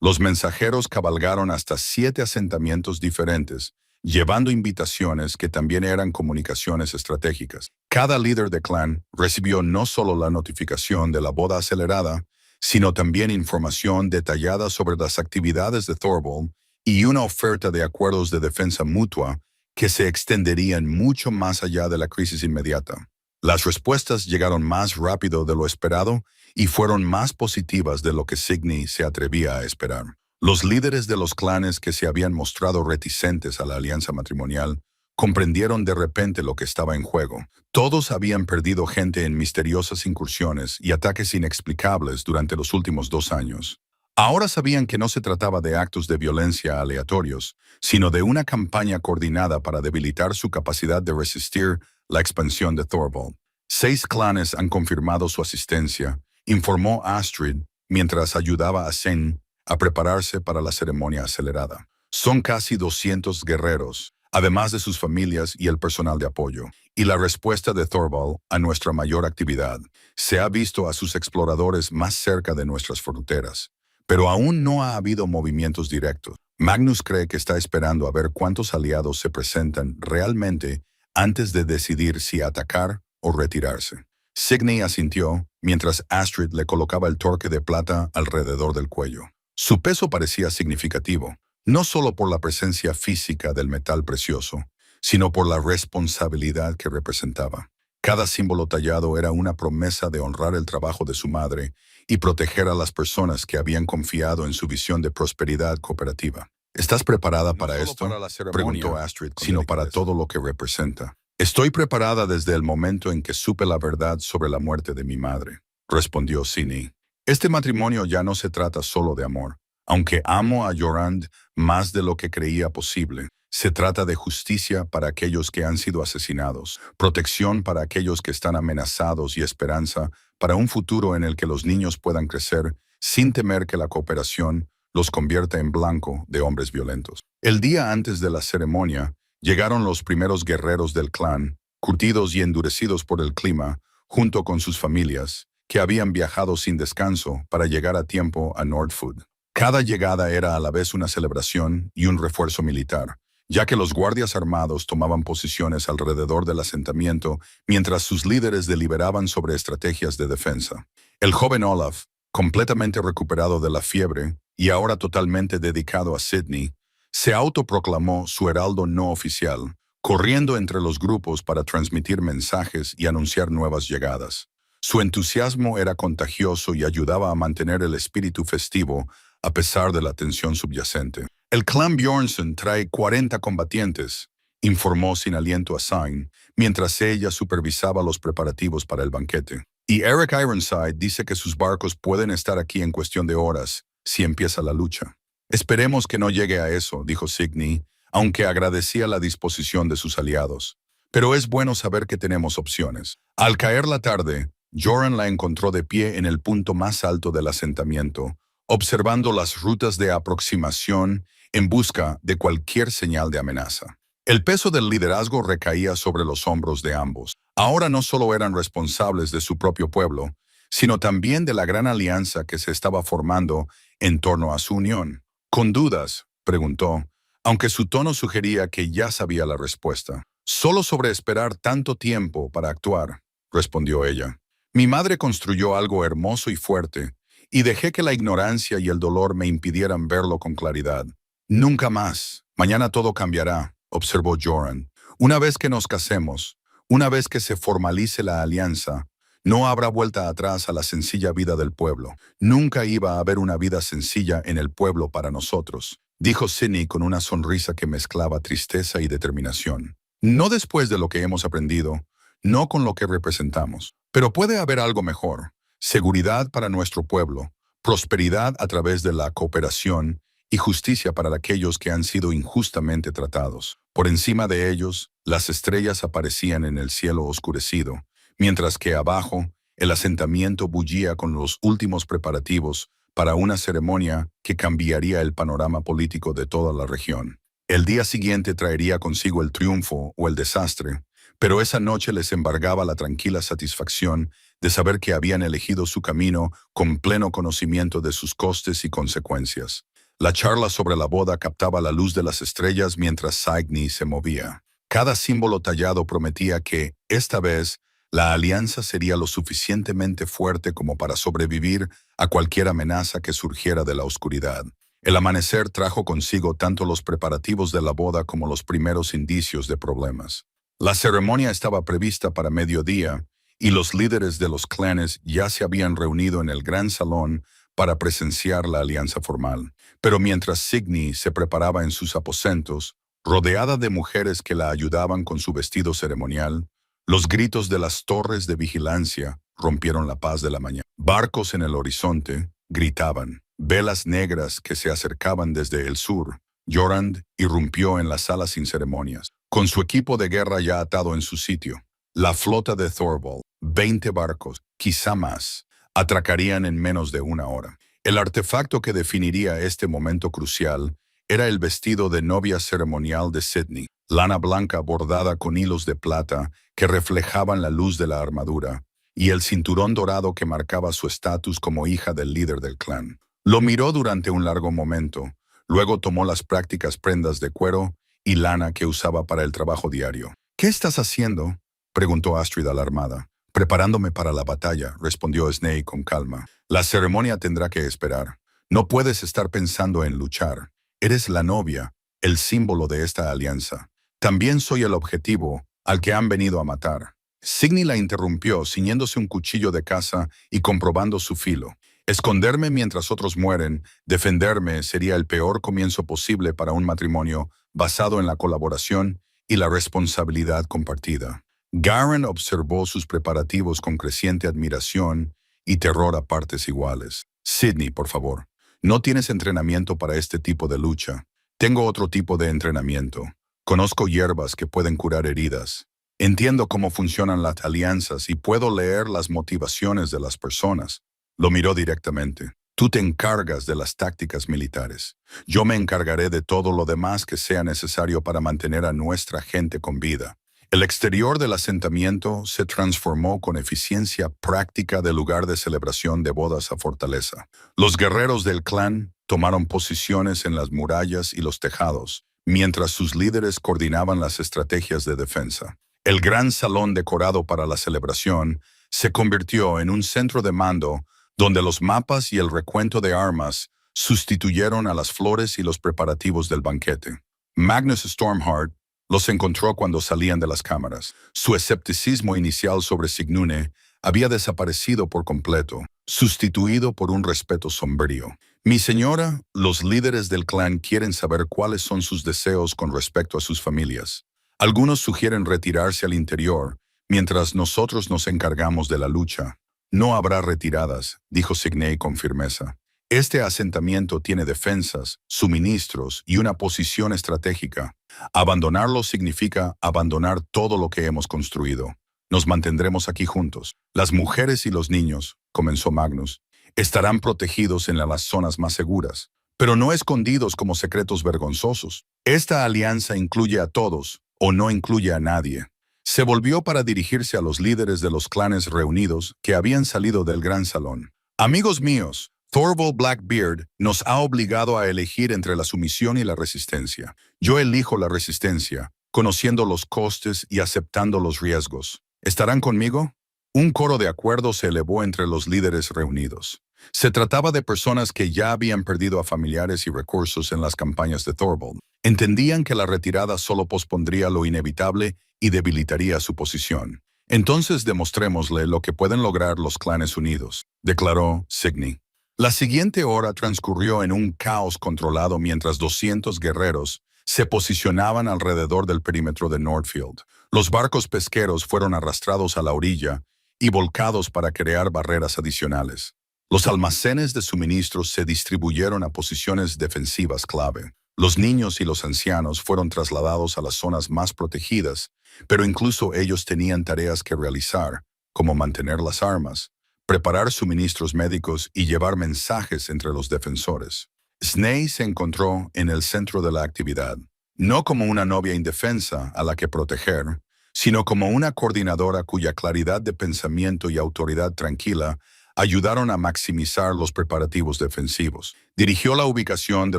los mensajeros cabalgaron hasta 7 asentamientos diferentes, llevando invitaciones que también eran comunicaciones estratégicas. Cada líder de clan recibió no solo la notificación de la boda acelerada, sino también información detallada sobre las actividades de Thorvald y una oferta de acuerdos de defensa mutua que se extenderían mucho más allá de la crisis inmediata. Las respuestas llegaron más rápido de lo esperado y fueron más positivas de lo que Signy se atrevía a esperar. Los líderes de los clanes que se habían mostrado reticentes a la alianza matrimonial comprendieron de repente lo que estaba en juego. Todos habían perdido gente en misteriosas incursiones y ataques inexplicables durante los últimos 2 años. Ahora sabían que no se trataba de actos de violencia aleatorios, sino de una campaña coordinada para debilitar su capacidad de resistir la expansión de Thorvald. 6 clanes han confirmado su asistencia, informó Astrid mientras ayudaba a Sen a prepararse para la ceremonia acelerada. Son casi 200 guerreros, además de sus familias y el personal de apoyo. Y la respuesta de Thorvald a nuestra mayor actividad: se ha visto a sus exploradores más cerca de nuestras fronteras, pero aún no ha habido movimientos directos. Magnus cree que está esperando a ver cuántos aliados se presentan realmente antes de decidir si atacar o retirarse. Signy asintió mientras Astrid le colocaba el torque de plata alrededor del cuello. Su peso parecía significativo, no solo por la presencia física del metal precioso, sino por la responsabilidad que representaba. Cada símbolo tallado era una promesa de honrar el trabajo de su madre y proteger a las personas que habían confiado en su visión de prosperidad cooperativa. ¿Estás preparada para esto?, preguntó Astrid, sino para todo lo que representa. Estoy preparada desde el momento en que supe la verdad sobre la muerte de mi madre, respondió Signy. Este matrimonio ya no se trata solo de amor. Aunque amo a Jorand más de lo que creía posible, se trata de justicia para aquellos que han sido asesinados, protección para aquellos que están amenazados y esperanza para un futuro en el que los niños puedan crecer sin temer que la cooperación los convierta en blanco de hombres violentos. El día antes de la ceremonia, llegaron los primeros guerreros del clan, curtidos y endurecidos por el clima, junto con sus familias, que habían viajado sin descanso para llegar a tiempo a Nordfood. Cada llegada era a la vez una celebración y un refuerzo militar, ya que los guardias armados tomaban posiciones alrededor del asentamiento mientras sus líderes deliberaban sobre estrategias de defensa. El joven Olaf, completamente recuperado de la fiebre y ahora totalmente dedicado a Sidney, se autoproclamó su heraldo no oficial, corriendo entre los grupos para transmitir mensajes y anunciar nuevas llegadas. Su entusiasmo era contagioso y ayudaba a mantener el espíritu festivo a pesar de la tensión subyacente. El clan Bjornsson trae 40 combatientes, informó sin aliento a Sign, mientras ella supervisaba los preparativos para el banquete. Y Eric Ironside dice que sus barcos pueden estar aquí en cuestión de horas, si empieza la lucha. Esperemos que no llegue a eso, dijo Signy, aunque agradecía la disposición de sus aliados. Pero es bueno saber que tenemos opciones. Al caer la tarde, Joran la encontró de pie en el punto más alto del asentamiento, observando las rutas de aproximación en busca de cualquier señal de amenaza. El peso del liderazgo recaía sobre los hombros de ambos. Ahora no solo eran responsables de su propio pueblo, sino también de la gran alianza que se estaba formando en torno a su unión. ¿Con dudas?, preguntó, aunque su tono sugería que ya sabía la respuesta. Solo sobre esperar tanto tiempo para actuar, respondió ella. Mi madre construyó algo hermoso y fuerte, y dejé que la ignorancia y el dolor me impidieran verlo con claridad. Nunca más. Mañana todo cambiará, observó Joran. Una vez que nos casemos, una vez que se formalice la alianza, no habrá vuelta atrás a la sencilla vida del pueblo. Nunca iba a haber una vida sencilla en el pueblo para nosotros, dijo Sidney con una sonrisa que mezclaba tristeza y determinación. No después de lo que hemos aprendido, no con lo que representamos. Pero puede haber algo mejor. Seguridad para nuestro pueblo, prosperidad a través de la cooperación y justicia para aquellos que han sido injustamente tratados. Por encima de ellos, las estrellas aparecían en el cielo oscurecido, mientras que abajo, el asentamiento bullía con los últimos preparativos para una ceremonia que cambiaría el panorama político de toda la región. El día siguiente traería consigo el triunfo o el desastre, pero esa noche les embargaba la tranquila satisfacción de saber que habían elegido su camino con pleno conocimiento de sus costes y consecuencias. La charla sobre la boda captaba la luz de las estrellas mientras Sidney se movía. Cada símbolo tallado prometía que, esta vez, la alianza sería lo suficientemente fuerte como para sobrevivir a cualquier amenaza que surgiera de la oscuridad. El amanecer trajo consigo tanto los preparativos de la boda como los primeros indicios de problemas. La ceremonia estaba prevista para mediodía y los líderes de los clanes ya se habían reunido en el gran salón para presenciar la alianza formal. Pero mientras Sidney se preparaba en sus aposentos, rodeada de mujeres que la ayudaban con su vestido ceremonial, los gritos de las torres de vigilancia rompieron la paz de la mañana. Barcos en el horizonte gritaban, velas negras que se acercaban desde el sur. Jorand irrumpió en la sala sin ceremonias, con su equipo de guerra ya atado en su sitio. La flota de Thorvald, 20 barcos, quizá más, atracarían en menos de una hora. El artefacto que definiría este momento crucial era el vestido de novia ceremonial de Sidney, lana blanca bordada con hilos de plata que reflejaban la luz de la armadura, y el cinturón dorado que marcaba su estatus como hija del líder del clan. Lo miró durante un largo momento, luego tomó las prácticas prendas de cuero y lana que usaba para el trabajo diario. ¿Qué estás haciendo?, preguntó Astrid alarmada. Preparándome para la batalla, respondió Snake con calma. La ceremonia tendrá que esperar. No puedes estar pensando en luchar. Eres la novia, el símbolo de esta alianza. También soy el objetivo al que han venido a matar. Sidney la interrumpió, ciñéndose un cuchillo de caza y comprobando su filo. Esconderme mientras otros mueren, defenderme sería el peor comienzo posible para un matrimonio basado en la colaboración y la responsabilidad compartida. Garen observó sus preparativos con creciente admiración y terror a partes iguales. Sidney, por favor, no tienes entrenamiento para este tipo de lucha. Tengo otro tipo de entrenamiento. Conozco hierbas que pueden curar heridas. Entiendo cómo funcionan las alianzas y puedo leer las motivaciones de las personas. Lo miró directamente. Tú te encargas de las tácticas militares. Yo me encargaré de todo lo demás que sea necesario para mantener a nuestra gente con vida. El exterior del asentamiento se transformó con eficiencia práctica de lugar de celebración de bodas a fortaleza. Los guerreros del clan tomaron posiciones en las murallas y los tejados, mientras sus líderes coordinaban las estrategias de defensa. El gran salón decorado para la celebración se convirtió en un centro de mando donde los mapas y el recuento de armas sustituyeron a las flores y los preparativos del banquete. Magnus Stormheart los encontró cuando salían de las cámaras. Su escepticismo inicial sobre Signune había desaparecido por completo, sustituido por un respeto sombrío. Mi señora, los líderes del clan quieren saber cuáles son sus deseos con respecto a sus familias. Algunos sugieren retirarse al interior, mientras nosotros nos encargamos de la lucha. No habrá retiradas, dijo Signei con firmeza. Este asentamiento tiene defensas, suministros y una posición estratégica. Abandonarlo significa abandonar todo lo que hemos construido. Nos mantendremos aquí juntos. Las mujeres y los niños, comenzó Magnus, estarán protegidos en las zonas más seguras, pero no escondidos como secretos vergonzosos. Esta alianza incluye a todos o no incluye a nadie. Se volvió para dirigirse a los líderes de los clanes reunidos que habían salido del gran salón. Amigos míos, Thorvald Blackbeard nos ha obligado a elegir entre la sumisión y la resistencia. Yo elijo la resistencia, conociendo los costes y aceptando los riesgos. ¿Estarán conmigo? Un coro de acuerdo se elevó entre los líderes reunidos. Se trataba de personas que ya habían perdido a familiares y recursos en las campañas de Thorvald. Entendían que la retirada solo pospondría lo inevitable y debilitaría su posición. Entonces demostrémosle lo que pueden lograr los clanes unidos, declaró Signy. La siguiente hora transcurrió en un caos controlado mientras 200 guerreros se posicionaban alrededor del perímetro de Northfield. Los barcos pesqueros fueron arrastrados a la orilla y volcados para crear barreras adicionales. Los almacenes de suministros se distribuyeron a posiciones defensivas clave. Los niños y los ancianos fueron trasladados a las zonas más protegidas, pero incluso ellos tenían tareas que realizar, como mantener las armas, preparar suministros médicos y llevar mensajes entre los defensores. Sney se encontró en el centro de la actividad, no como una novia indefensa a la que proteger, sino como una coordinadora cuya claridad de pensamiento y autoridad tranquila ayudaron a maximizar los preparativos defensivos. Dirigió la ubicación de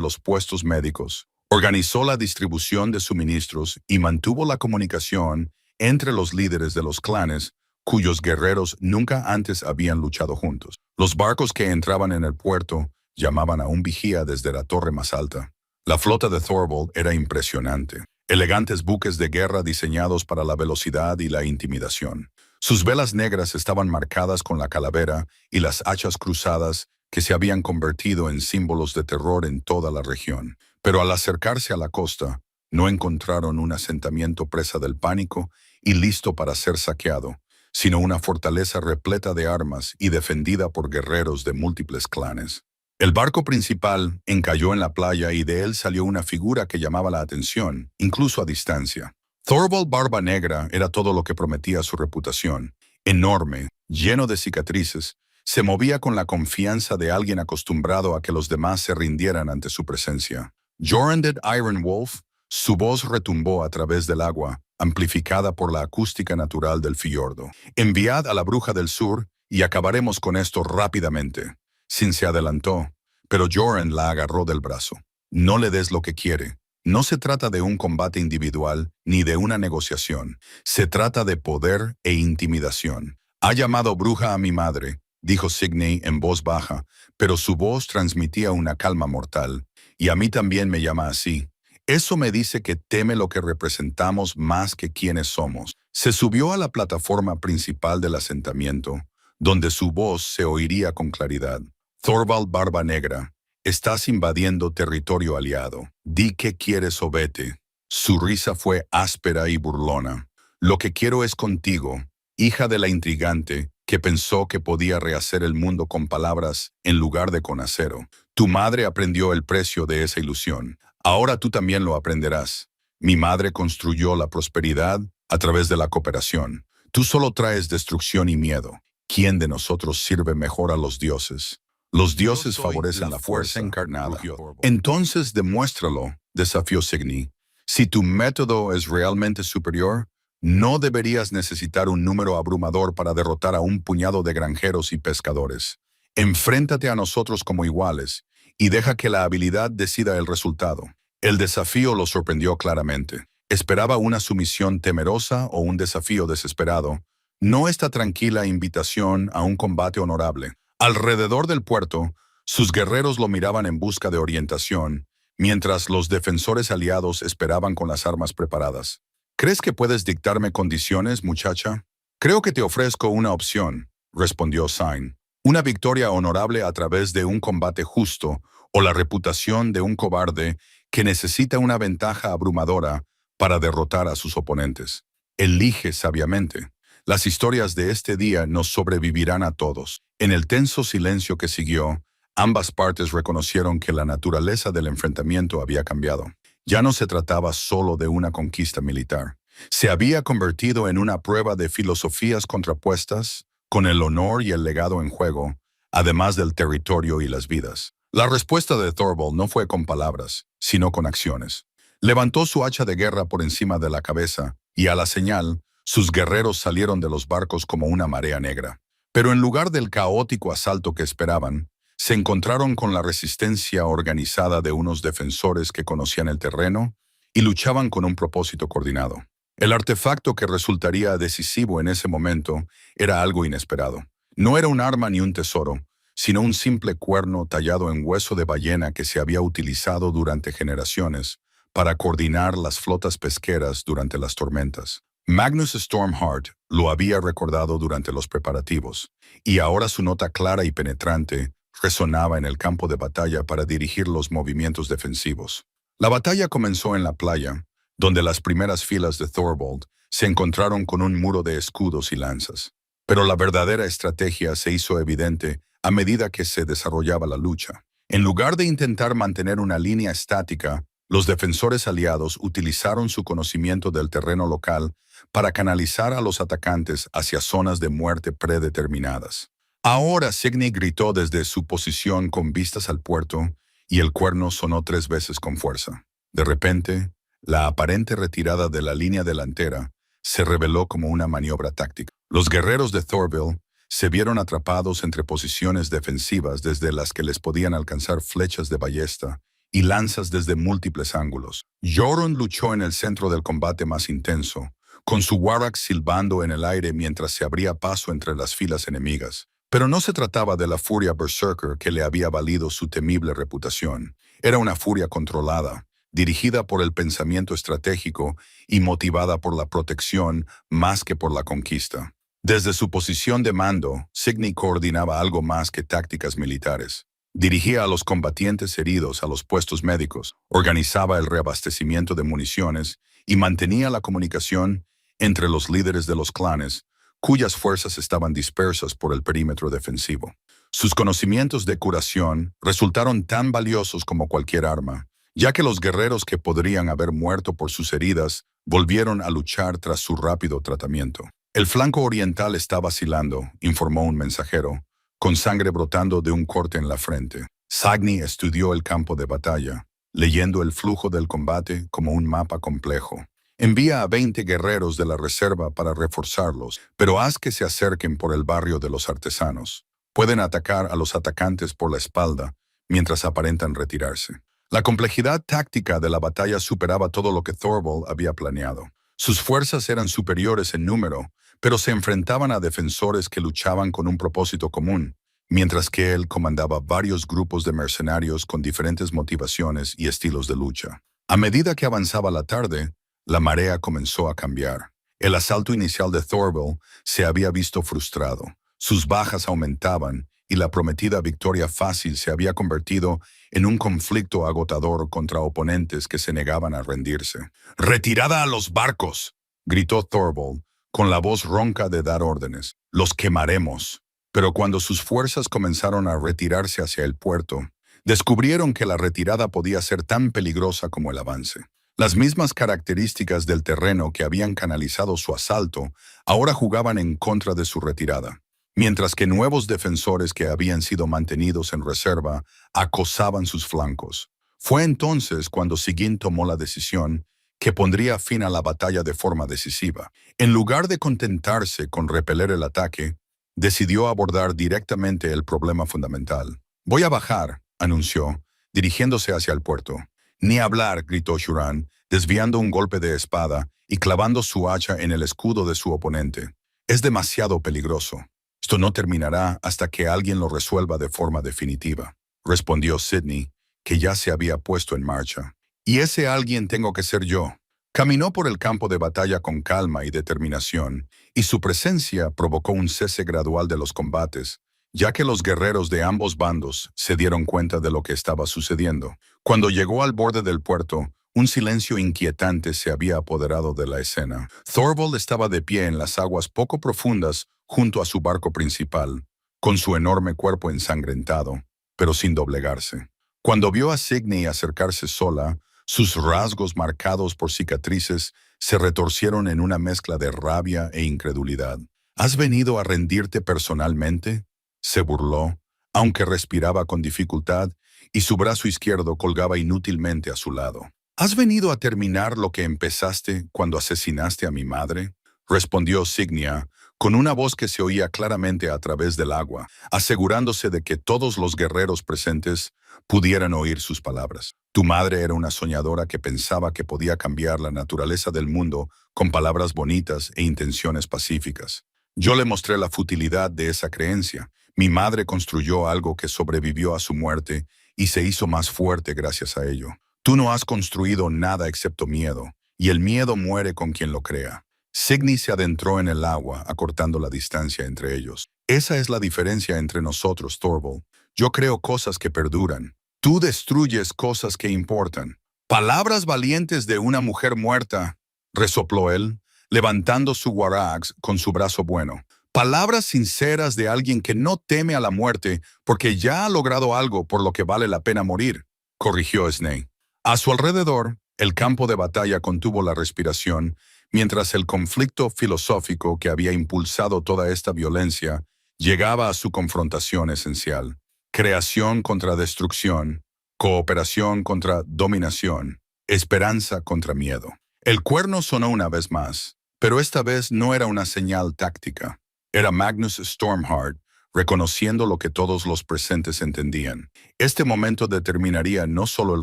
los puestos médicos, organizó la distribución de suministros y mantuvo la comunicación entre los líderes de los clanes cuyos guerreros nunca antes habían luchado juntos. Los barcos que entraban en el puerto llamaban a un vigía desde la torre más alta. La flota de Thorvald era impresionante. Elegantes buques de guerra diseñados para la velocidad y la intimidación. Sus velas negras estaban marcadas con la calavera y las hachas cruzadas que se habían convertido en símbolos de terror en toda la región. Pero al acercarse a la costa, no encontraron un asentamiento presa del pánico y listo para ser saqueado, sino una fortaleza repleta de armas y defendida por guerreros de múltiples clanes. El barco principal encalló en la playa y de él salió una figura que llamaba la atención, incluso a distancia. Thorvald Barba Negra era todo lo que prometía su reputación. Enorme, lleno de cicatrices, se movía con la confianza de alguien acostumbrado a que los demás se rindieran ante su presencia. Jorunded Iron Wolf, su voz retumbó a través del agua, amplificada por la acústica natural del fiordo. Enviad a la bruja del sur y acabaremos con esto rápidamente. Sin se adelantó, pero Jorund la agarró del brazo. No le des lo que quiere. No se trata de un combate individual ni de una negociación. Se trata de poder e intimidación. Ha llamado bruja a mi madre, dijo Signy en voz baja, pero su voz transmitía una calma mortal. Y a mí también me llama así. Eso me dice que teme lo que representamos más que quienes somos. Se subió a la plataforma principal del asentamiento, donde su voz se oiría con claridad. Thorvald Barba Negra, estás invadiendo territorio aliado. Di qué quieres o vete. Su risa fue áspera y burlona. Lo que quiero es contigo, hija de la intrigante, que pensó que podía rehacer el mundo con palabras en lugar de con acero. Tu madre aprendió el precio de esa ilusión. Ahora tú también lo aprenderás. Mi madre construyó la prosperidad a través de la cooperación. Tú solo traes destrucción y miedo. ¿Quién de nosotros sirve mejor a los dioses? Los dioses favorecen la fuerza encarnada. Entonces demuéstralo, desafió Signy. Si tu método es realmente superior, no deberías necesitar un número abrumador para derrotar a un puñado de granjeros y pescadores. Enfréntate a nosotros como iguales y deja que la habilidad decida el resultado. El desafío lo sorprendió claramente. Esperaba una sumisión temerosa o un desafío desesperado, no esta tranquila invitación a un combate honorable. Alrededor del puerto, sus guerreros lo miraban en busca de orientación, mientras los defensores aliados esperaban con las armas preparadas. ¿Crees que puedes dictarme condiciones, muchacha? Creo que te ofrezco una opción, respondió Sign. Una victoria honorable a través de un combate justo o la reputación de un cobarde que necesita una ventaja abrumadora para derrotar a sus oponentes. Elige sabiamente. Las historias de este día nos sobrevivirán a todos. En el tenso silencio que siguió, ambas partes reconocieron que la naturaleza del enfrentamiento había cambiado. Ya no se trataba solo de una conquista militar. Se había convertido en una prueba de filosofías contrapuestas, con el honor y el legado en juego, además del territorio y las vidas. La respuesta de Thorvald no fue con palabras, sino con acciones. Levantó su hacha de guerra por encima de la cabeza y a la señal, Sus guerreros salieron de los barcos como una marea negra. Pero en lugar del caótico asalto que esperaban, se encontraron con la resistencia organizada de unos defensores que conocían el terreno y luchaban con un propósito coordinado. El artefacto que resultaría decisivo en ese momento era algo inesperado. No era un arma ni un tesoro, sino un simple cuerno tallado en hueso de ballena que se había utilizado durante generaciones para coordinar las flotas pesqueras durante las tormentas. Magnus Stormheart lo había recordado durante los preparativos, y ahora su nota clara y penetrante resonaba en el campo de batalla para dirigir los movimientos defensivos. La batalla comenzó en la playa, donde las primeras filas de Thorvald se encontraron con un muro de escudos y lanzas. Pero la verdadera estrategia se hizo evidente a medida que se desarrollaba la lucha. En lugar de intentar mantener una línea estática, los defensores aliados utilizaron su conocimiento del terreno local para canalizar a los atacantes hacia zonas de muerte predeterminadas. Ahora Signy gritó desde su posición con vistas al puerto y el cuerno sonó 3 veces con fuerza. De repente, la aparente retirada de la línea delantera se reveló como una maniobra táctica. Los guerreros de Thorville se vieron atrapados entre posiciones defensivas desde las que les podían alcanzar flechas de ballesta y lanzas desde múltiples ángulos. Jorun luchó en el centro del combate más intenso, con su Warrack silbando en el aire mientras se abría paso entre las filas enemigas. Pero no se trataba de la furia berserker que le había valido su temible reputación. Era una furia controlada, dirigida por el pensamiento estratégico y motivada por la protección más que por la conquista. Desde su posición de mando, Signy coordinaba algo más que tácticas militares. Dirigía a los combatientes heridos a los puestos médicos, organizaba el reabastecimiento de municiones y mantenía la comunicación entre los líderes de los clanes, cuyas fuerzas estaban dispersas por el perímetro defensivo. Sus conocimientos de curación resultaron tan valiosos como cualquier arma, ya que los guerreros que podrían haber muerto por sus heridas volvieron a luchar tras su rápido tratamiento. El flanco oriental está vacilando, informó un mensajero, con sangre brotando de un corte en la frente. Signy estudió el campo de batalla, leyendo el flujo del combate como un mapa complejo. Envía a 20 guerreros de la reserva para reforzarlos, pero haz que se acerquen por el barrio de los artesanos. Pueden atacar a los atacantes por la espalda, mientras aparentan retirarse. La complejidad táctica de la batalla superaba todo lo que Thorvald había planeado. Sus fuerzas eran superiores en número, pero se enfrentaban a defensores que luchaban con un propósito común, mientras que él comandaba varios grupos de mercenarios con diferentes motivaciones y estilos de lucha. A medida que avanzaba la tarde, la marea comenzó a cambiar. El asalto inicial de Thorvald se había visto frustrado. Sus bajas aumentaban y la prometida victoria fácil se había convertido en un conflicto agotador contra oponentes que se negaban a rendirse. «¡Retirada a los barcos!», gritó Thorvald, con la voz ronca de dar órdenes. «¡Los quemaremos!». Pero cuando sus fuerzas comenzaron a retirarse hacia el puerto, descubrieron que la retirada podía ser tan peligrosa como el avance. Las mismas características del terreno que habían canalizado su asalto ahora jugaban en contra de su retirada, mientras que nuevos defensores que habían sido mantenidos en reserva acosaban sus flancos. Fue entonces cuando Sigyn tomó la decisión que pondría fin a la batalla de forma decisiva. En lugar de contentarse con repeler el ataque, decidió abordar directamente el problema fundamental. «Voy a bajar», anunció, dirigiéndose hacia el puerto. «Ni hablar», gritó Shuran, desviando un golpe de espada y clavando su hacha en el escudo de su oponente. «Es demasiado peligroso. Esto no terminará hasta que alguien lo resuelva de forma definitiva», respondió Sidney, que ya se había puesto en marcha. «Y ese alguien tengo que ser yo». Caminó por el campo de batalla con calma y determinación, y su presencia provocó un cese gradual de los combates, ya que los guerreros de ambos bandos se dieron cuenta de lo que estaba sucediendo. Cuando llegó al borde del puerto, un silencio inquietante se había apoderado de la escena. Thorvald estaba de pie en las aguas poco profundas junto a su barco principal, con su enorme cuerpo ensangrentado, pero sin doblegarse. Cuando vio a Signy acercarse sola, sus rasgos marcados por cicatrices se retorcieron en una mezcla de rabia e incredulidad. «¿Has venido a rendirte personalmente?», se burló, aunque respiraba con dificultad y su brazo izquierdo colgaba inútilmente a su lado. «¿Has venido a terminar lo que empezaste cuando asesinaste a mi madre?», respondió Signia, con una voz que se oía claramente a través del agua, asegurándose de que todos los guerreros presentes pudieran oír sus palabras. Tu madre era una soñadora que pensaba que podía cambiar la naturaleza del mundo con palabras bonitas e intenciones pacíficas. Yo le mostré la futilidad de esa creencia. Mi madre construyó algo que sobrevivió a su muerte y se hizo más fuerte gracias a ello. Tú no has construido nada excepto miedo, y el miedo muere con quien lo crea. Signy se adentró en el agua, acortando la distancia entre ellos. Esa es la diferencia entre nosotros, Thorvald. Yo creo cosas que perduran. Tú destruyes cosas que importan. Palabras valientes de una mujer muerta, resopló él, levantando su warax con su brazo bueno. Palabras sinceras de alguien que no teme a la muerte porque ya ha logrado algo por lo que vale la pena morir, corrigió Snake. A su alrededor, el campo de batalla contuvo la respiración, mientras el conflicto filosófico que había impulsado toda esta violencia llegaba a su confrontación esencial. Creación contra destrucción, cooperación contra dominación, esperanza contra miedo. El cuerno sonó una vez más, pero esta vez no era una señal táctica. Era Magnus Stormheart, reconociendo lo que todos los presentes entendían. Este momento determinaría no solo el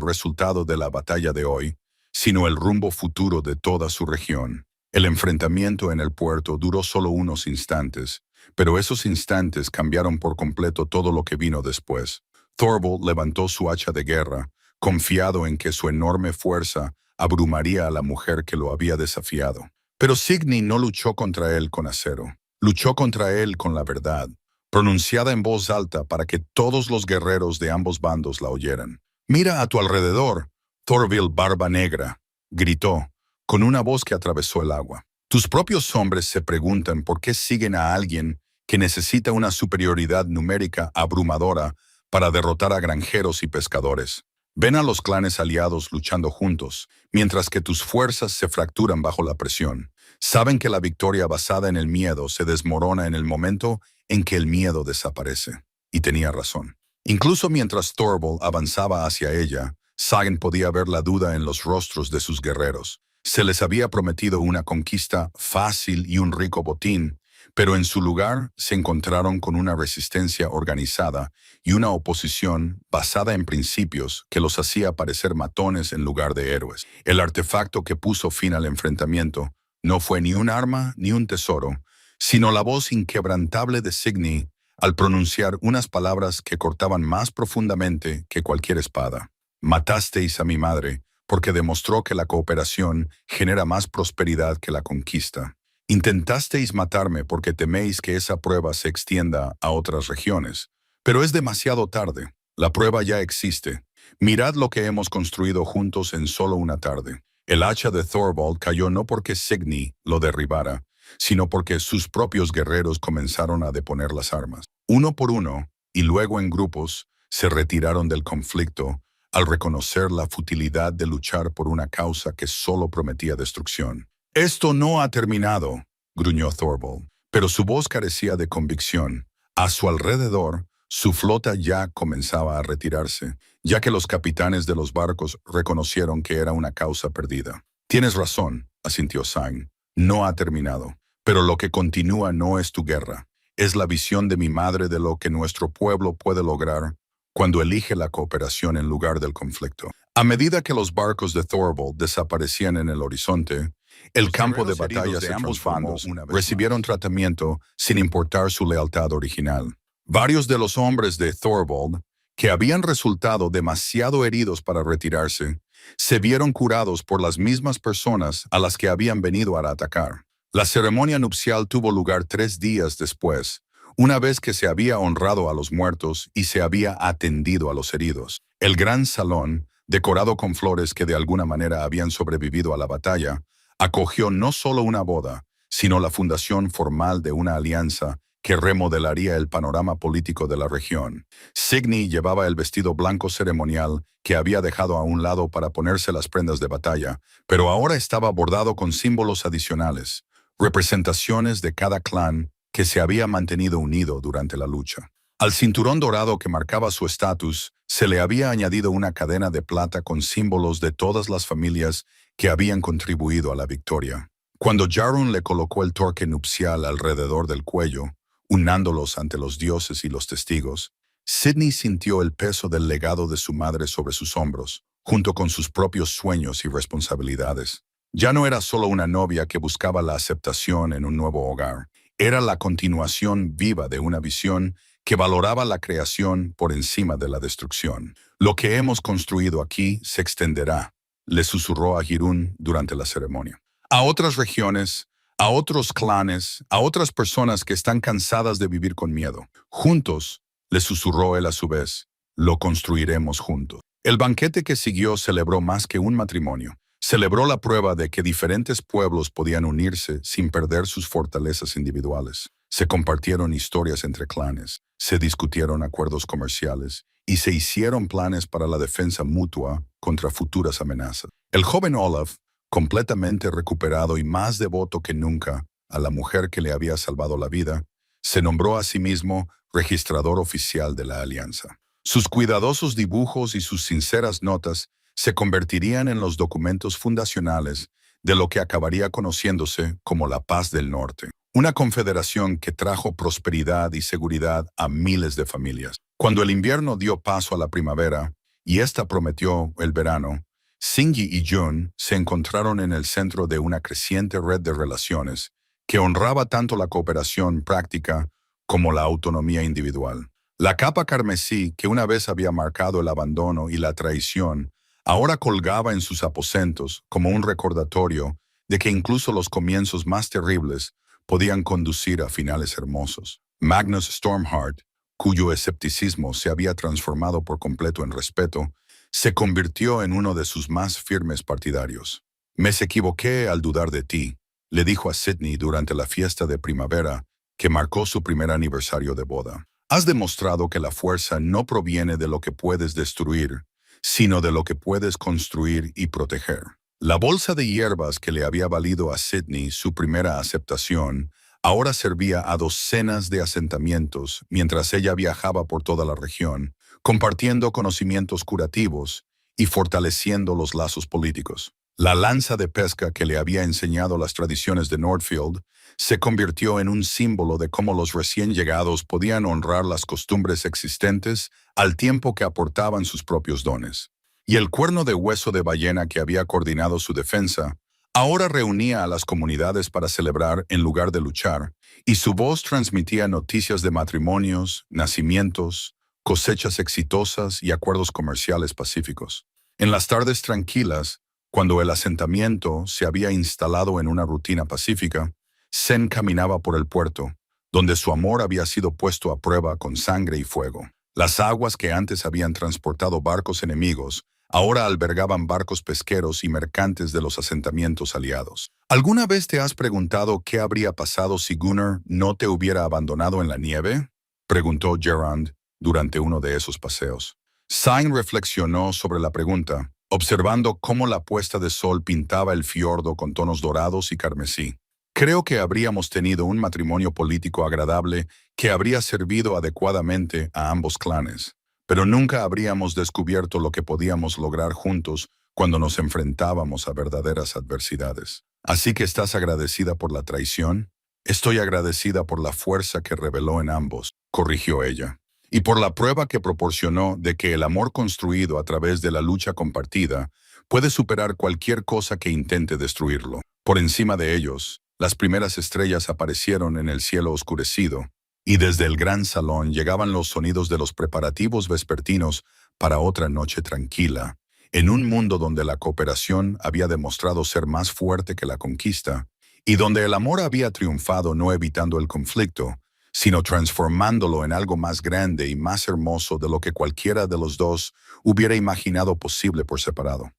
resultado de la batalla de hoy, sino el rumbo futuro de toda su región. El enfrentamiento en el puerto duró solo unos instantes, pero esos instantes cambiaron por completo todo lo que vino después. Thorvald levantó su hacha de guerra, confiado en que su enorme fuerza abrumaría a la mujer que lo había desafiado. Pero Signy no luchó contra él con acero. Luchó contra él con la verdad, pronunciada en voz alta para que todos los guerreros de ambos bandos la oyeran. «Mira a tu alrededor, Thorvald Barba Negra», gritó, con una voz que atravesó el agua. «Tus propios hombres se preguntan por qué siguen a alguien que necesita una superioridad numérica abrumadora para derrotar a granjeros y pescadores. Ven a los clanes aliados luchando juntos, mientras que tus fuerzas se fracturan bajo la presión. Saben que la victoria basada en el miedo se desmorona en el momento en que el miedo desaparece». Y tenía razón. Incluso mientras Thorvald avanzaba hacia ella, Sagan podía ver la duda en los rostros de sus guerreros. Se les había prometido una conquista fácil y un rico botín, pero en su lugar se encontraron con una resistencia organizada y una oposición basada en principios que los hacía parecer matones en lugar de héroes. El artefacto que puso fin al enfrentamiento no fue ni un arma ni un tesoro, sino la voz inquebrantable de Signy al pronunciar unas palabras que cortaban más profundamente que cualquier espada. «Matasteis a mi madre, porque demostró que la cooperación genera más prosperidad que la conquista. Intentasteis matarme porque teméis que esa prueba se extienda a otras regiones. Pero es demasiado tarde. La prueba ya existe. Mirad lo que hemos construido juntos en solo una tarde». El hacha de Thorvald cayó no porque Signy lo derribara, sino porque sus propios guerreros comenzaron a deponer las armas. Uno por uno, y luego en grupos, se retiraron del conflicto al reconocer la futilidad de luchar por una causa que solo prometía destrucción. «Esto no ha terminado», gruñó Thorvald, pero su voz carecía de convicción. A su alrededor, su flota ya comenzaba a retirarse, ya que los capitanes de los barcos reconocieron que era una causa perdida. «Tienes razón», asintió Sain. «No ha terminado. Pero lo que continúa no es tu guerra. Es la visión de mi madre de lo que nuestro pueblo puede lograr cuando elige la cooperación en lugar del conflicto». A medida que los barcos de Thorvald desaparecían en el horizonte, el campo de batalla de ambos bandos recibieron tratamiento sin importar su lealtad original. Varios de los hombres de Thorvald, que habían resultado demasiado heridos para retirarse, se vieron curados por las mismas personas a las que habían venido a atacar. La ceremonia nupcial tuvo lugar 3 días después, una vez que se había honrado a los muertos y se había atendido a los heridos. El gran salón, decorado con flores que de alguna manera habían sobrevivido a la batalla, acogió no solo una boda, sino la fundación formal de una alianza que remodelaría el panorama político de la región. Signy llevaba el vestido blanco ceremonial que había dejado a un lado para ponerse las prendas de batalla, pero ahora estaba bordado con símbolos adicionales, representaciones de cada clan que se había mantenido unido durante la lucha. Al cinturón dorado que marcaba su estatus, se le había añadido una cadena de plata con símbolos de todas las familias que habían contribuido a la victoria. Cuando Jarun le colocó el torque nupcial alrededor del cuello, unándolos ante los dioses y los testigos, Sydney sintió el peso del legado de su madre sobre sus hombros, junto con sus propios sueños y responsabilidades. Ya no era solo una novia que buscaba la aceptación en un nuevo hogar, era la continuación viva de una visión que valoraba la creación por encima de la destrucción. Lo que hemos construido aquí se extenderá, le susurró a Hirun durante la ceremonia. A otras regiones, a otros clanes, a otras personas que están cansadas de vivir con miedo. Juntos, le susurró él a su vez, lo construiremos juntos. El banquete que siguió celebró más que un matrimonio. Celebró la prueba de que diferentes pueblos podían unirse sin perder sus fortalezas individuales. Se compartieron historias entre clanes, se discutieron acuerdos comerciales y se hicieron planes para la defensa mutua contra futuras amenazas. El joven Olaf, completamente recuperado y más devoto que nunca a la mujer que le había salvado la vida, se nombró a sí mismo registrador oficial de la alianza. Sus cuidadosos dibujos y sus sinceras notas se convertirían en los documentos fundacionales de lo que acabaría conociéndose como la Paz del Norte, una confederación que trajo prosperidad y seguridad a miles de familias. Cuando el invierno dio paso a la primavera y ésta prometió el verano, Singi y Jun se encontraron en el centro de una creciente red de relaciones que honraba tanto la cooperación práctica como la autonomía individual. La capa carmesí que una vez había marcado el abandono y la traición ahora colgaba en sus aposentos como un recordatorio de que incluso los comienzos más terribles podían conducir a finales hermosos. Magnus Stormheart, cuyo escepticismo se había transformado por completo en respeto, se convirtió en uno de sus más firmes partidarios. «Me equivoqué al dudar de ti», le dijo a Sydney durante la fiesta de primavera que marcó su primer aniversario de boda. «Has demostrado que la fuerza no proviene de lo que puedes destruir, sino de lo que puedes construir y proteger». La bolsa de hierbas que le había valido a Sydney su primera aceptación ahora servía a docenas de asentamientos mientras ella viajaba por toda la región, compartiendo conocimientos curativos y fortaleciendo los lazos políticos. La lanza de pesca que le había enseñado las tradiciones de Nordfield se convirtió en un símbolo de cómo los recién llegados podían honrar las costumbres existentes al tiempo que aportaban sus propios dones. Y el cuerno de hueso de ballena que había coordinado su defensa ahora reunía a las comunidades para celebrar en lugar de luchar, y su voz transmitía noticias de matrimonios, nacimientos, cosechas exitosas y acuerdos comerciales pacíficos. En las tardes tranquilas, cuando el asentamiento se había instalado en una rutina pacífica, Sen caminaba por el puerto, donde su amor había sido puesto a prueba con sangre y fuego. Las aguas que antes habían transportado barcos enemigos ahora albergaban barcos pesqueros y mercantes de los asentamientos aliados. ¿Alguna vez te has preguntado qué habría pasado si Gunnar no te hubiera abandonado en la nieve?, preguntó Gerand durante uno de esos paseos. Sain reflexionó sobre la pregunta, observando cómo la puesta de sol pintaba el fiordo con tonos dorados y carmesí. Creo que habríamos tenido un matrimonio político agradable que habría servido adecuadamente a ambos clanes, pero nunca habríamos descubierto lo que podíamos lograr juntos cuando nos enfrentábamos a verdaderas adversidades. ¿Así que estás agradecida por la traición? Estoy agradecida por la fuerza que reveló en ambos, corrigió ella, y por la prueba que proporcionó de que el amor construido a través de la lucha compartida puede superar cualquier cosa que intente destruirlo. Por encima de ellos, las primeras estrellas aparecieron en el cielo oscurecido, y desde el gran salón llegaban los sonidos de los preparativos vespertinos para otra noche tranquila, en un mundo donde la cooperación había demostrado ser más fuerte que la conquista, y donde el amor había triunfado no evitando el conflicto, sino transformándolo en algo más grande y más hermoso de lo que cualquiera de los dos hubiera imaginado posible por separado.